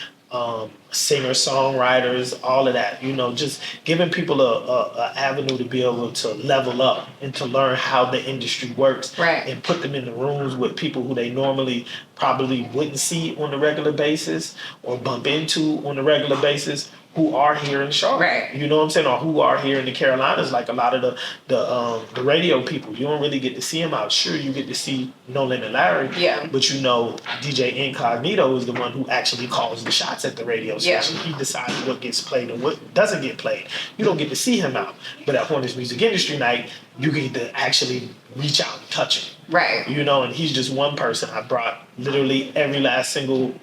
Singer-songwriters, all of that, you know, just giving people a avenue to be able to level up and to learn how the industry works, and put them in the rooms with people who they normally probably wouldn't see on a regular basis or bump into on a regular basis, who are here in Charlotte. You know what I'm saying? Or who are here in the Carolinas, like a lot of the radio people. You don't really get to see them out. Sure, you get to see Nolan and Larry. But you know, DJ Incognito is the one who actually calls the shots at the radio station. He decides what gets played and what doesn't get played. You don't get to see him out. But at Hornets Music Industry Night, you get to actually reach out and touch him. You know, and he's just one person. I brought literally every last single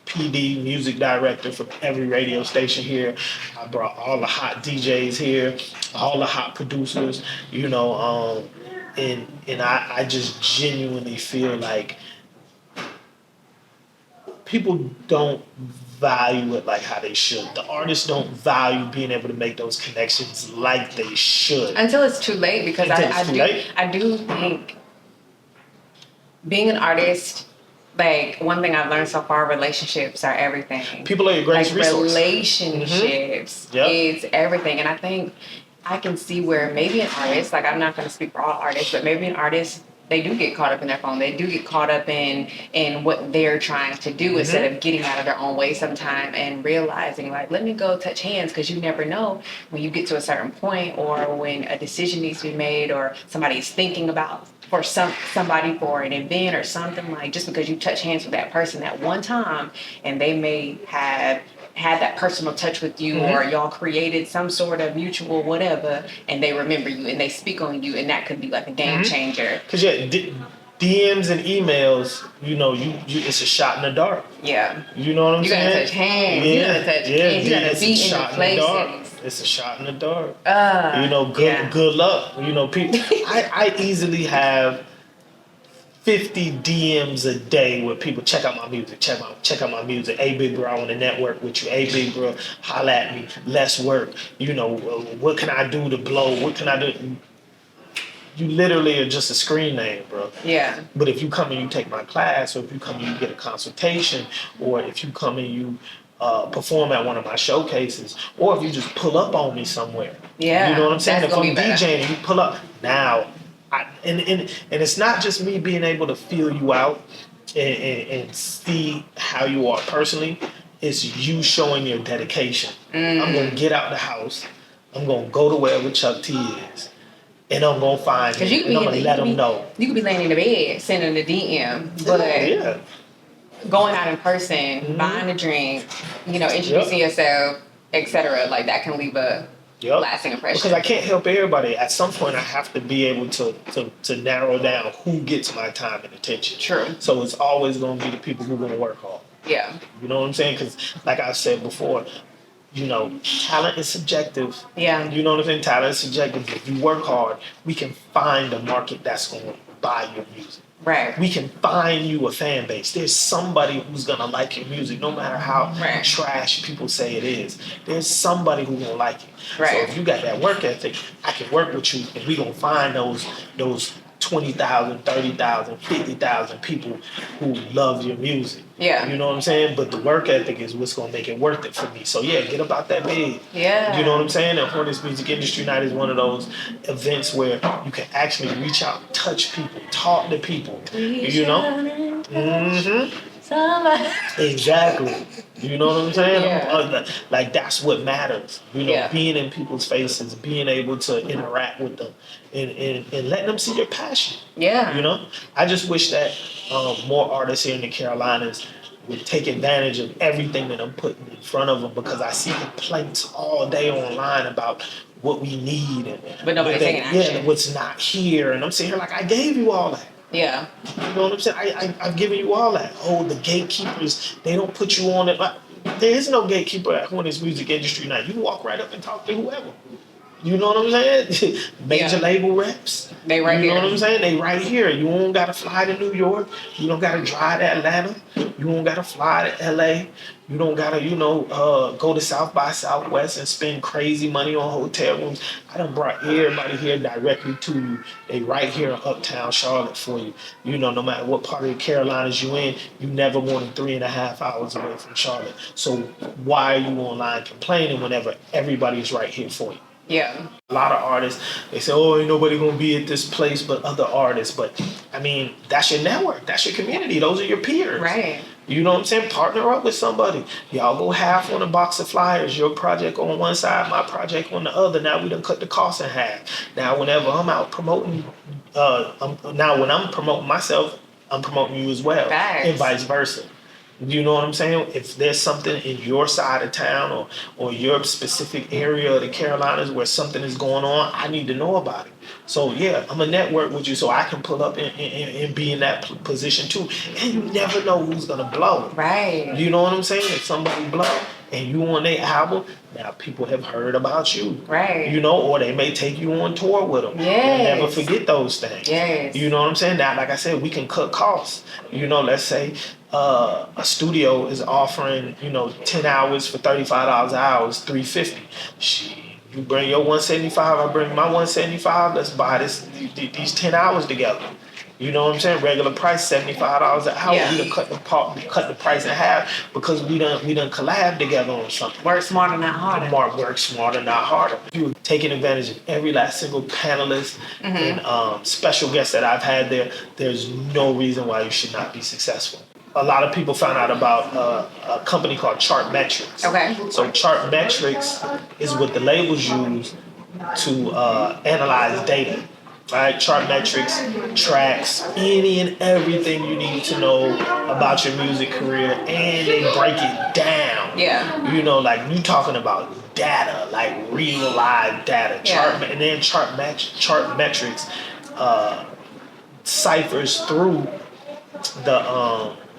PD, music director from every radio station here. I brought all the hot DJs here, all the hot producers, you know, and I just genuinely feel like people don't value it like how they should. The artists don't value being able to make those connections like they should. Until it's too late, because I do think being an artist, like, one thing I've learned so far, relationships are everything. People are your greatest resource. Relationships is everything. And I think I can see where maybe an artist, like, I'm not going to speak for all artists, but maybe an artist they do get caught up in their phone. They do get caught up in what they're trying to do instead of getting out of their own way sometime and realizing, like, let me go touch hands, because you never know when you get to a certain point or when a decision needs to be made or somebody's thinking about for somebody for an event or something, like, just because you touch hands with that person at one time and they may have had that personal touch with you or y'all created some sort of mutual whatever and they remember you and they speak on you, and that could be like a game changer. Because DMs and emails, you know, you it's a shot in the dark. Yeah. You know what I'm saying? You gotta touch hands. You gotta touch hands. You gotta be in the places. It's a shot in the dark. You know, good luck. You know, people. I easily have 50 DMs a day where people check out my music, check out my music. Hey, big bro, I want to network with you. Hey, big bro, holla at me. Let's work. You know, what can I do to blow? What can I do? You literally are just a screen name, bro. Yeah. But if you come and you take my class, or if you come and you get a consultation, or if you come and you perform at one of my showcases, or if you just pull up on me somewhere. Yeah. You know what I'm saying? If I'm better. DJing and you pull up, now, and it's not just me being able to feel you out and see how you are personally. It's you showing your dedication. I'm going to get out the house. I'm going to go to wherever Chuck T is. And I'm going to find him. And I'm going to let him know. You could be laying in the bed, sending a DM. But going out in person, buying a drink, you know, introducing yourself, etc., like that can leave a lasting impression. Because I can't help everybody. At some point, I have to be able to narrow down who gets my time and attention. True. So it's always going to be the people who are going to work hard. Yeah. You know what I'm saying? Because like I said before, you know, talent is subjective. Yeah. You know what I'm saying? Talent is subjective. If you work hard, we can find a market that's going to buy your music. Right. We can find you a fan base. There's somebody who's going to like your music, no matter how trash people say it is. There's somebody who's going to like it. Right. So if you got that work ethic, I can work with you, and we're going to find those 20,000, 30,000, 50,000 people who love your music. Yeah. You know what I'm saying? But the work ethic is what's going to make it worth it for me. So yeah, get about that big. Yeah. You know what I'm saying? And Hornets Music Industry Night is one of those events where you can actually reach out, touch people, talk to people. You know? Mm-hmm. Exactly. You know what I'm saying? Yeah. Like that's what matters. You know, being in people's faces, being able to interact with them, and letting them see your passion. Yeah. You know, I just wish that more artists here in the Carolinas would take advantage of everything that I'm putting in front of them, because I see complaints all day online about what we need but nobody's taking action. Yeah, what's not here, and I'm sitting here like, I gave you all that. Yeah. You know what I'm saying? I've given you all that. Oh, the gatekeepers, they don't put you on it. There is no gatekeeper at Hornets Music Industry Night. You walk right up and talk to whoever. You know what I'm saying? Major label reps. They right here. You know what I'm saying? They right here. You don't got to fly to New York. You don't got to drive to Atlanta. You don't got to fly to LA. You don't got to, go to South by Southwest and spend crazy money on hotel rooms. I done brought everybody here directly to you. They right here in Uptown Charlotte for you. You know, no matter what part of the Carolinas you in, you never more than 3.5 hours away from Charlotte. So why are you online complaining whenever everybody's right here for you? Yeah. A lot of artists, they say, oh, ain't nobody gonna be at this place but other artists. But I mean, that's your network, that's your community, those are your peers. Right. You know what I'm saying? Partner up with somebody. Y'all go half on a box of flyers, your project on one side, my project on the other. Now we done cut the cost in half. Now whenever I'm out promoting, now when I'm promoting myself, I'm promoting you as well. Thanks. And vice versa. You know what I'm saying? If there's something in your side of town or your specific area of the Carolinas where something is going on, I need to know about it. So yeah, I'm a network with you so I can pull up and be in that position too. And you never know who's gonna blow. Right. You know what I'm saying? If somebody blow and you on their album, now people have heard about you. Right. You know, or they may take you on tour with them. Yes. You'll never forget those things. Yes. You know what I'm saying? Now, like I said, we can cut costs. You know, let's say a studio is offering, 10 hours for $35 an hour is $350. Shit, you bring your 175, I bring my 175. Let's buy these 10 hours together. You know what I'm saying? Regular price, $75 an hour. Yeah. We done cut the price in half because we done collab together on something. Work smarter, not harder. Work smarter, not harder. You're taking advantage of every last single panelist and special guest that I've had there. There's no reason why you should not be successful. A lot of people found out about a company called Chartmetrics. Okay. So Chartmetrics is what the labels use to analyze data. Right, Chartmetrics tracks any and everything you need to know about your music career, and they break it down. Yeah. You know, like you talking about data, like real live data. Yeah. And then Chartmetrics ciphers through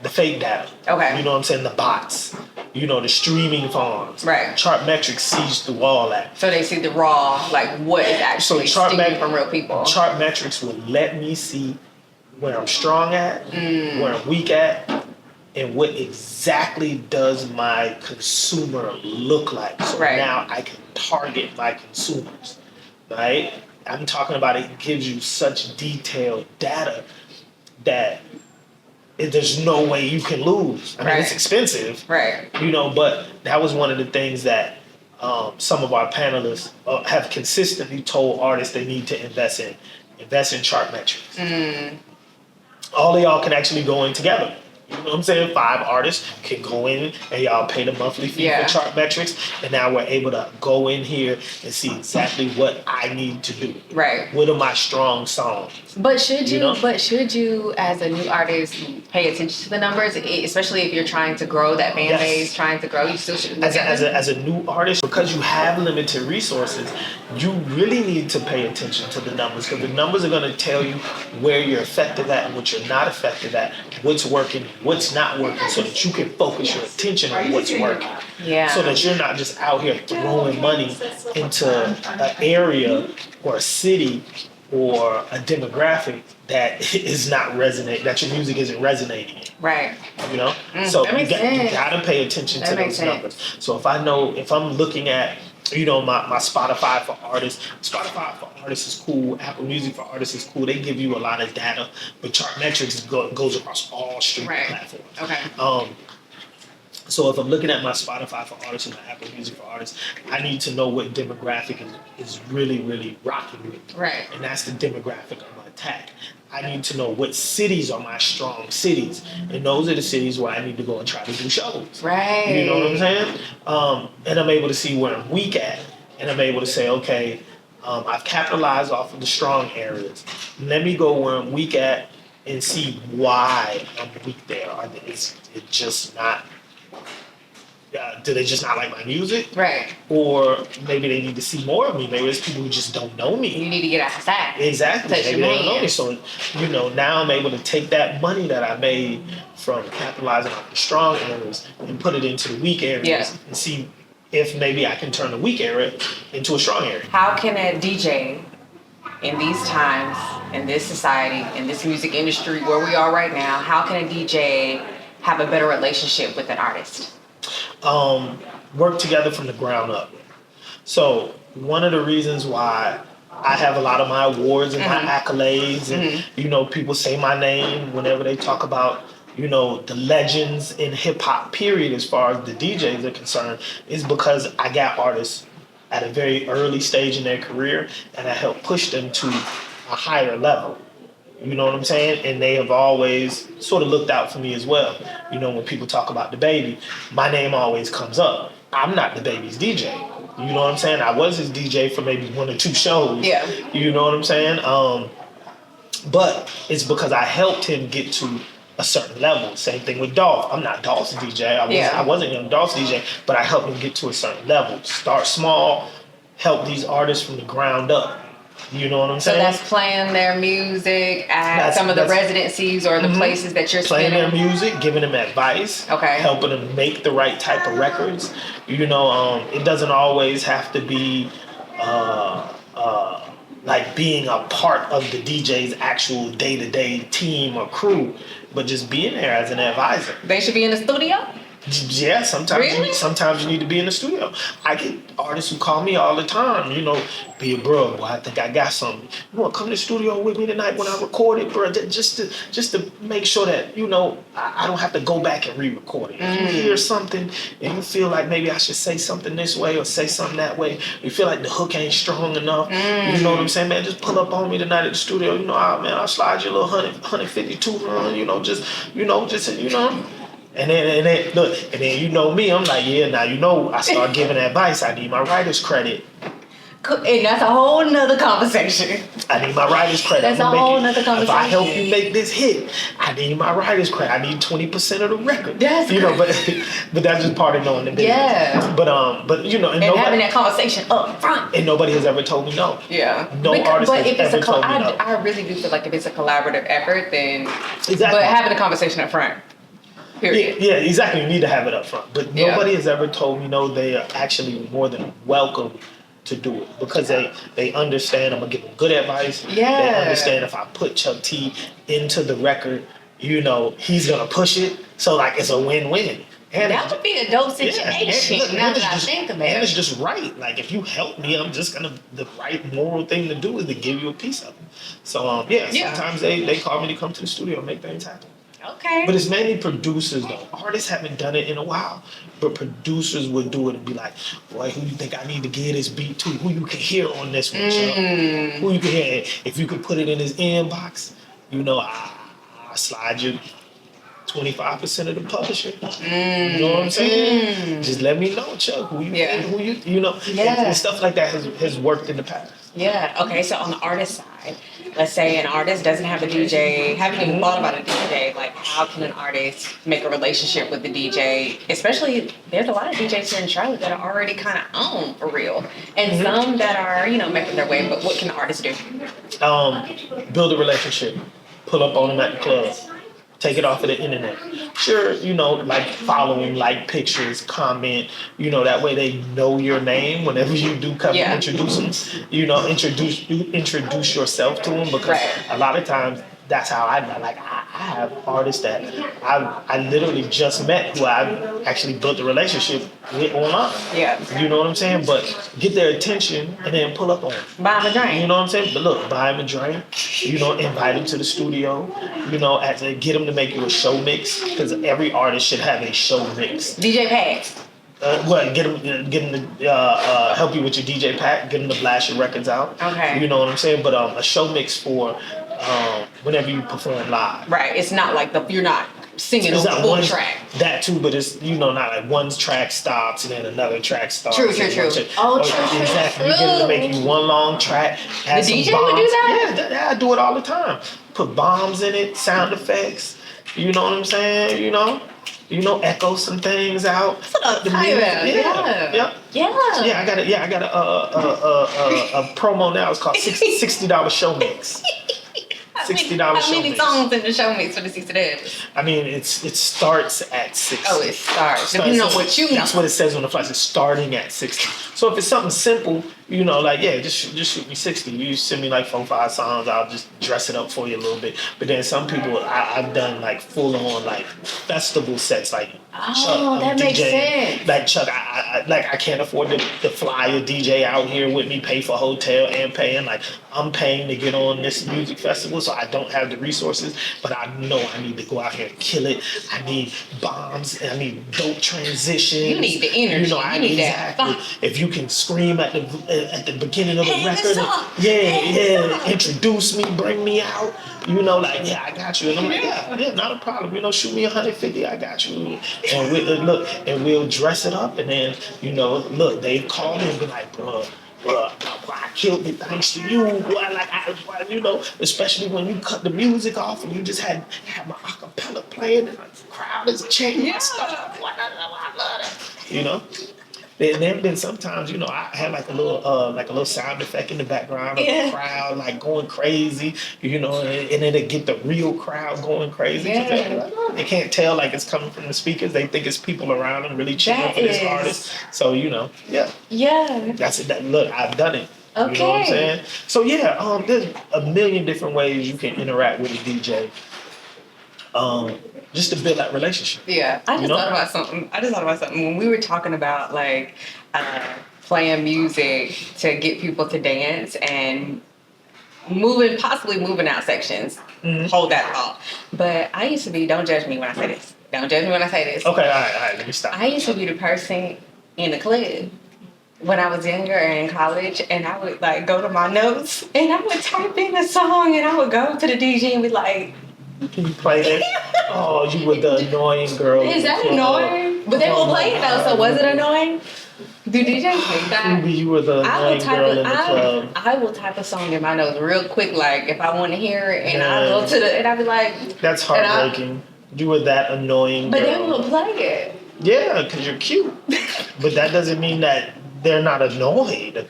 the fake data. Okay. You know what I'm saying? The bots. You know, the streaming farms. Right. Chartmetrics sees through all that. So they see the raw, like what is actually stealing from real people. Chartmetrics will let me see where I'm strong at, where I'm weak at, and what exactly does my consumer look like. So now I can target my consumers, right? I'm talking about it gives you such detailed data that there's no way you can lose. I mean, it's expensive, right? You know, but that was one of the things that some of our panelists have consistently told artists they need to invest in. Invest in Chartmetrics. All of y'all can actually go in together. You know what I'm saying? 5 artists can go in and y'all pay the monthly fee for Chartmetrics, and now we're able to go in here and see exactly what I need to do. Right. What are my strong songs? But should you as a new artist pay attention to the numbers, especially if you're trying to grow that fan base, trying to grow, you still should as a new artist, because you have limited resources, you really need to pay attention to the numbers, because the numbers are going to tell you where you're effective at and what you're not effective at, what's working, what's not working, so that you can focus your attention on what's working. Yeah. So that you're not just out here throwing money into an area or a city or a demographic that is not resonating, that your music isn't resonating in. Right. You know? So you sense. gotta pay attention to those numbers. So if I'm looking at, you know, my Spotify for artists is cool, Apple Music for artists is cool. They give you a lot of data, but Chartmetrics goes across all streaming platforms. Okay. So if I'm looking at my Spotify for artists and my Apple Music for artists, I need to know what demographic is really, really rocking with me. Right. And that's the demographic of my attack. I need to know what cities are my strong cities. And those are the cities where I need to go and try to do shows. Right. You know what I'm saying? And I'm able to see where I'm weak at. And I'm able to say, okay, I've capitalized off of the strong areas. Let me go where I'm weak at and see why I'm weak there. Is it just not... do they just not like my music? Right. Or maybe they need to see more of me. Maybe there's people who just don't know me. You need to get outside. Exactly. Maybe they don't know me. So, you know, now I'm able to take that money that I made from capitalizing on the strong areas and put it into the weak areas and see if maybe I can turn the weak area into a strong area. How can a DJ in these times, in this society, in this music industry where we are right now, how can a DJ have a better relationship with an artist? Work together from the ground up. So one of the reasons why I have a lot of my awards and my accolades and, you know, people say my name whenever they talk about, you know, the legends in hip hop period as far as the DJs are concerned, is because I got artists at a very early stage in their career and I helped push them to a higher level. You know what I'm saying? And they have always sort of looked out for me as well. You know, when people talk about the baby, my name always comes up. I'm not the baby's DJ. You know what I'm saying? I was his DJ for maybe 1 or 2 shows. Yeah. You know what I'm saying? But it's because I helped him get to a certain level. Same thing with Dolph. I'm not Dolph's DJ. I wasn't him Dolph's DJ, but I helped him get to a certain level. Start small, help these artists from the ground up. You know what I'm saying? So that's playing their music at some of the residencies or the places that you're playing spinning. their music, giving them advice, helping them make the right type of records. You know, it doesn't always have to be like being a part of the DJ's actual day-to-day team or crew, but just being there as an advisor. They should be in the studio? Yeah, sometimes Really? sometimes you need to be in the studio. I get artists who call me all the time, be a bro, well, I think I got something. You want to come to the studio with me tonight when I record it, bro? Just to make sure that, I don't have to go back and re-record it. If you hear something and you feel like maybe I should say something this way or say something that way, you feel like the hook ain't strong enough, you know what I'm saying, man, just pull up on me tonight at the studio, man, I'll slide you a little 150, 200, And then look, and then me, I'm like, yeah, now I start giving advice. I need my writer's credit. And that's a whole nother conversation. I need my writer's credit. That's a whole nother conversation. If I help you make this hit, I need my writer's credit. I need 20% of the record. That's but that's just part of knowing the business. Yeah. But and having that conversation up front. And nobody has ever told me no. Yeah. No artist has ever told me no. I really do feel like if it's a collaborative effort, then exactly. But having a conveation up front. Period. Yeah, exactly. You need to have it up front. But nobody has ever told me no. They are actually more than welcome to do it because they understand I'm gonna give them good advice. Yeah. They understand if I put Chuck T into the record, he's gonna push it. So like it's a win-win. And that would be a dope situation. Now that I think about it. And it's just right. Like if you help me, I'm just the right moral thing to do is to give you a piece of it. So sometimes they call me to come to the studio and make things happen. Okay. But it's mainly producers though. Artists haven't done it in a while. But producers would do it and be like, boy, who you think I need to give this beat to? Who you can hear on this one, Chuck? Who you can hear? If you could put it in his inbox, I'll slide you 25% of the publisher. You know what I'm saying? Just let me know, Chuck, and stuff like that has worked in the past. Yeah. Okay. So on the artist side, let's say an artist doesn't have a DJ, haven't even thought about a DJ. Like, how can an artist make a relationship with the DJ? Especially, there's a lot of DJs here in Charlotte that are already kind of on for real, and some that are making their way. But what can the artist do? Build a relationship. Pull up on them at the club. Take it off of the internet. Sure, like following, like pictures, comment, that way they know your name whenever you do come and introduce them. Introduce yourself to them because a lot of times that's how I have artists that I literally just met who I've actually built a relationship with online. Yeah. You know what I'm saying? But get their attention and then pull up on them. Buy them a drink. You know what I'm saying? But look, buy them a drink. Invite them to the studio. Get them to make you a show mix because every artist should have a show mix. DJ pads. Get them to help you with your DJ pack. Get them to blast your records out. Okay. You know what I'm saying? But a show mix for whenever you perform live. Right. It's not like you're not singing on the full track. That too, but it's not like one track stops and then another track starts. True. True. Exactly. True. You get them to make you one long track. The DJ would do that? Yeah, I do it all the time. Put bombs in it, sound effects. You know what I'm saying? Echo some things out. Yeah. I got a promo now. It's called $60 show mix. $60 How many songs in the show mix for the $60? I mean, it starts at $60. Oh, it starts. Depending on what you know. That's what it says on the flash. It's starting at $60. So if it's something simple, just shoot me 60. You send me like 4-5 songs, I'll just dress it up for you a little bit. But then some people, I've done like full on like festival sets, like Chuck, that makes sense. Like Chuck, I can't afford to fly a DJ out here with me, pay for hotel and paying. Like I'm paying to get on this music festival, so I don't have the resources, but I know I need to go out here and kill it. I need bombs, I need dope transitions. You need the energy. You need exactly. that. If you can scream at the beginning of the record, introduce me, bring me out. I got you. And I'm like, not a problem. Shoot me 150, I got you. And we'll dress it up, and then look, they call me and be like, bro, I killed it thanks to you. Especially when you cut the music off and you just had my acapella playing and the crowd is chanting stuff. I love that. And then sometimes, I had like a little sound effect in the background of the crowd like going crazy, and then they get the real crowd going crazy. They can't tell like it's coming from the speakers. They think it's people around them really cheering for this artist. So, Yeah. That's it. Look, I've done it. Okay. You know what I'm saying? So, there's a million different ways you can interact with a DJ. just to build that relationship. Yeah, I just thought about something when we were talking about like playing music to get people to dance and possibly moving out sections. Hold that thought. But I used to be, don't judge me when I say this. Don't judge me when I say this. Okay, all right, let me stop. I used to be the person in the club when I was younger and in college, and I would like go to my notes and I would type in a song and I would go to the DJ and be like, can you play it? Oh, you were the annoying girl. Is that annoying? But they will play it though, so was it annoying? Do DJs make that? Ruby, you were the annoying girl in the club. I will type a song in my notes real quick, like if I want to hear it, and I'll go to and I'll be like... That's heartbreaking. You were that annoying girl. But they will play it. Yeah, because you're cute. But that doesn't mean that they're not annoyed.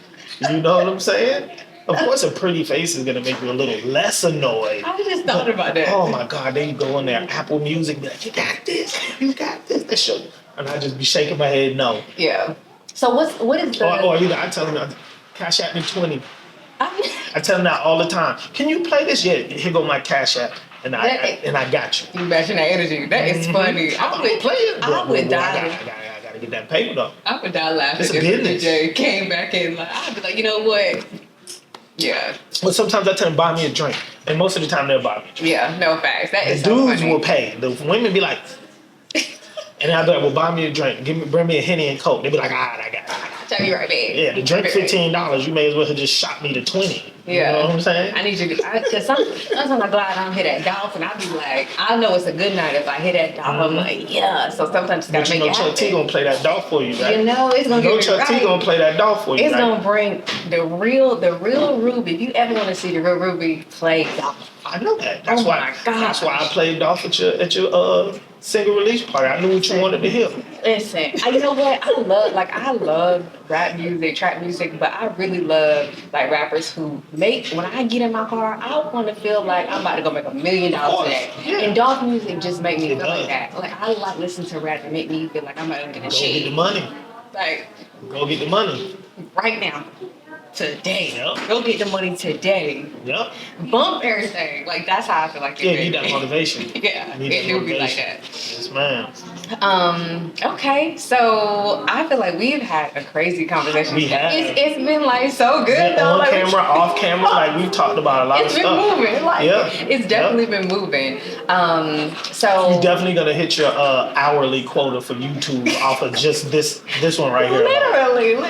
You know what I'm saying? Of course, a pretty face is gonna make you a little less annoyed. I just thought about that. Oh my God, then you go on there, Apple Music, be like, you got this, this show. And I just be shaking my head, no. Yeah. So what is the... Or either I tell them, Cash App me 20. I tell them that all the time. Can you play this? Yeah, here go my Cash App. And I got you. You matching that energy. That is funny. I would play it. I would die. I gotta get that paper though. I would die laughing if the DJ came back in. Like, I'd be like, you know what? Yeah. But sometimes I tell them buy me a drink, and most of the time they'll buy me a drink. Yeah, no facts. That is the so dudes funny. will pay. The women be like, and I'll be like, well, buy me a drink. Bring me a Henny and Coke. They be like, all right, I got it. Tell you right back. Yeah, the drink $15. You may as well have just shot me to 20. Yeah. You know what I'm saying? I need you to, because sometimes I go out and I hit that dolphin. I'll be like, I know it's a good night if I hit that dolphin. I'm like, yeah. So sometimes you gotta make it happen. Chuck T gonna play that dog for you, right? You know, it's gonna get Chuck T gonna play that dog for you, It's right? gonna bring the real Ruby. If you ever want to see the real Ruby, play golf. I know that. That's my God. That's why I played golf at your single release party. I knew what you wanted to hear. Listen, you know what? I love rap music, trap music, but I really love like rappers who when I get in my car, I want to feel like I'm about to go make $1 million today. Yeah. And golf music just make me feel like that. Like I like listening to rap and make me feel like I'm about to get a check. Go get the money. Like go get the money. Right now. Today. Yep. Go get the money today. Yep. Bump everything. Like that's how I feel like it. Yeah, you need that motivation. Yeah, it do be like that. Yes, ma'am. Okay, so I feel like we've had a crazy conversation. We have. It's been like so good though. On like, camera, off camera, like we've talked about a lot of stuff. It's been moving. Like it's definitely been moving. So you're definitely gonna hit your hourly quota for YouTube off of just this one right here. Literally, you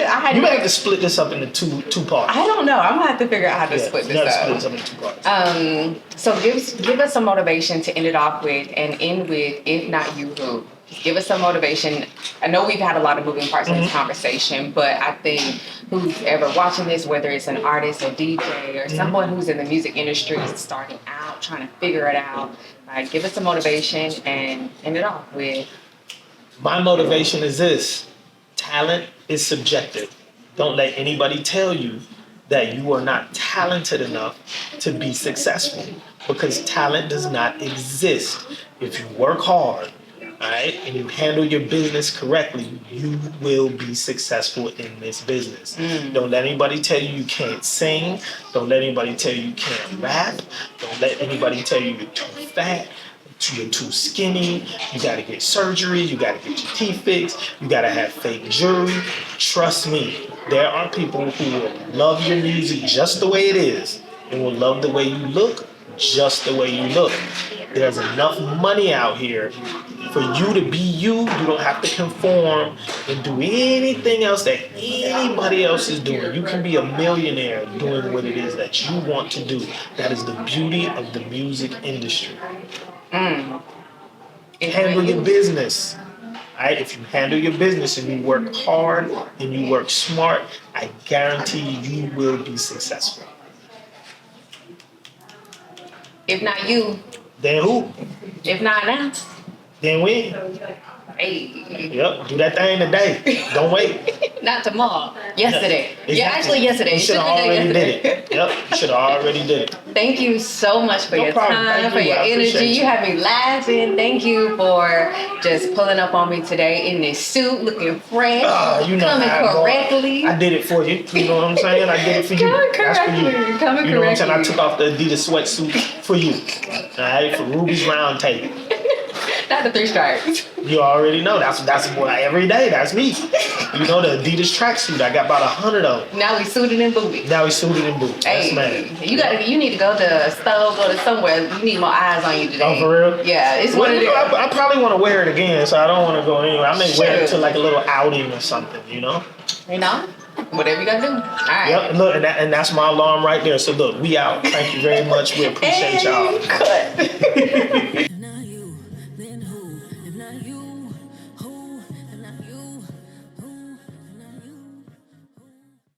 may have to split this up into two parts. I don't know. I'm gonna have to figure out how to split this up. Split this up into 2 parts. So give us some motivation to end it off with, and end with, if not you, who? Give us some motivation. I know we've had a lot of moving parts in this conversation, but I think who's ever watching this, whether it's an artist, a DJ, or someone who's in the music industry starting out, trying to figure it out, give us some motivation and end it off with. My motivation is this: talent is subjective. Don't let anybody tell you that you are not talented enough to be successful, because talent does not exist. If you work hard, all right, and you handle your business correctly, you will be successful in this business. Don't let anybody tell you can't sing. Don't let anybody tell you can't rap. Don't let anybody tell you you're too fat, you're too skinny, you gotta get surgery, you gotta get your teeth fixed, you gotta have fake jewelry. Trust me, there are people who will love your music just the way it is and will love the way you look just the way you look. There's enough money out here for you to be you. You don't have to conform and do anything else that anybody else is doing. You can be a millionaire doing what it is that you want to do. That is the beauty of the music industry. Handle your business. Right? If you handle your business and you work hard and you work smart, I guarantee you will be successful. If not you, then who? If not now, then when? Hey. Yep, do that thing today. Don't wait. Not tomorrow. Yesterday. Exactly. Yeah, actually yesterday. You should have already did it. Yep, you should have already did it. Thank you so much for your time, for your energy. You had me laughing. Thank you for just pulling up on me today in this suit, looking fresh, you know coming correctly. I did it for you. You know what I'm saying? I did it for you. That's for you. Coming you know what I'm saying? correctly. I took off the Adidas sweatsuit for you. All right, for Ruby's Roundtable. Not the 3 stripes. You already know. That's what every day. That's me. You know the Adidas tracksuit. I got about 100 of them. Now we suited and booted. Hey, Hey, that's man. you need to go to a store, go to somewhere. You need more eyes on you today. Oh, for real? Yeah, it's Well, one of them. I probably want to wear it again, so I don't want to go anywhere. I may wear it to like a little outing or something, you know? You know? Whatever you gotta do. All right. Yep, look, and that's my alarm right there. So look, we out. Thank you very much. We appreciate y'all. Cut.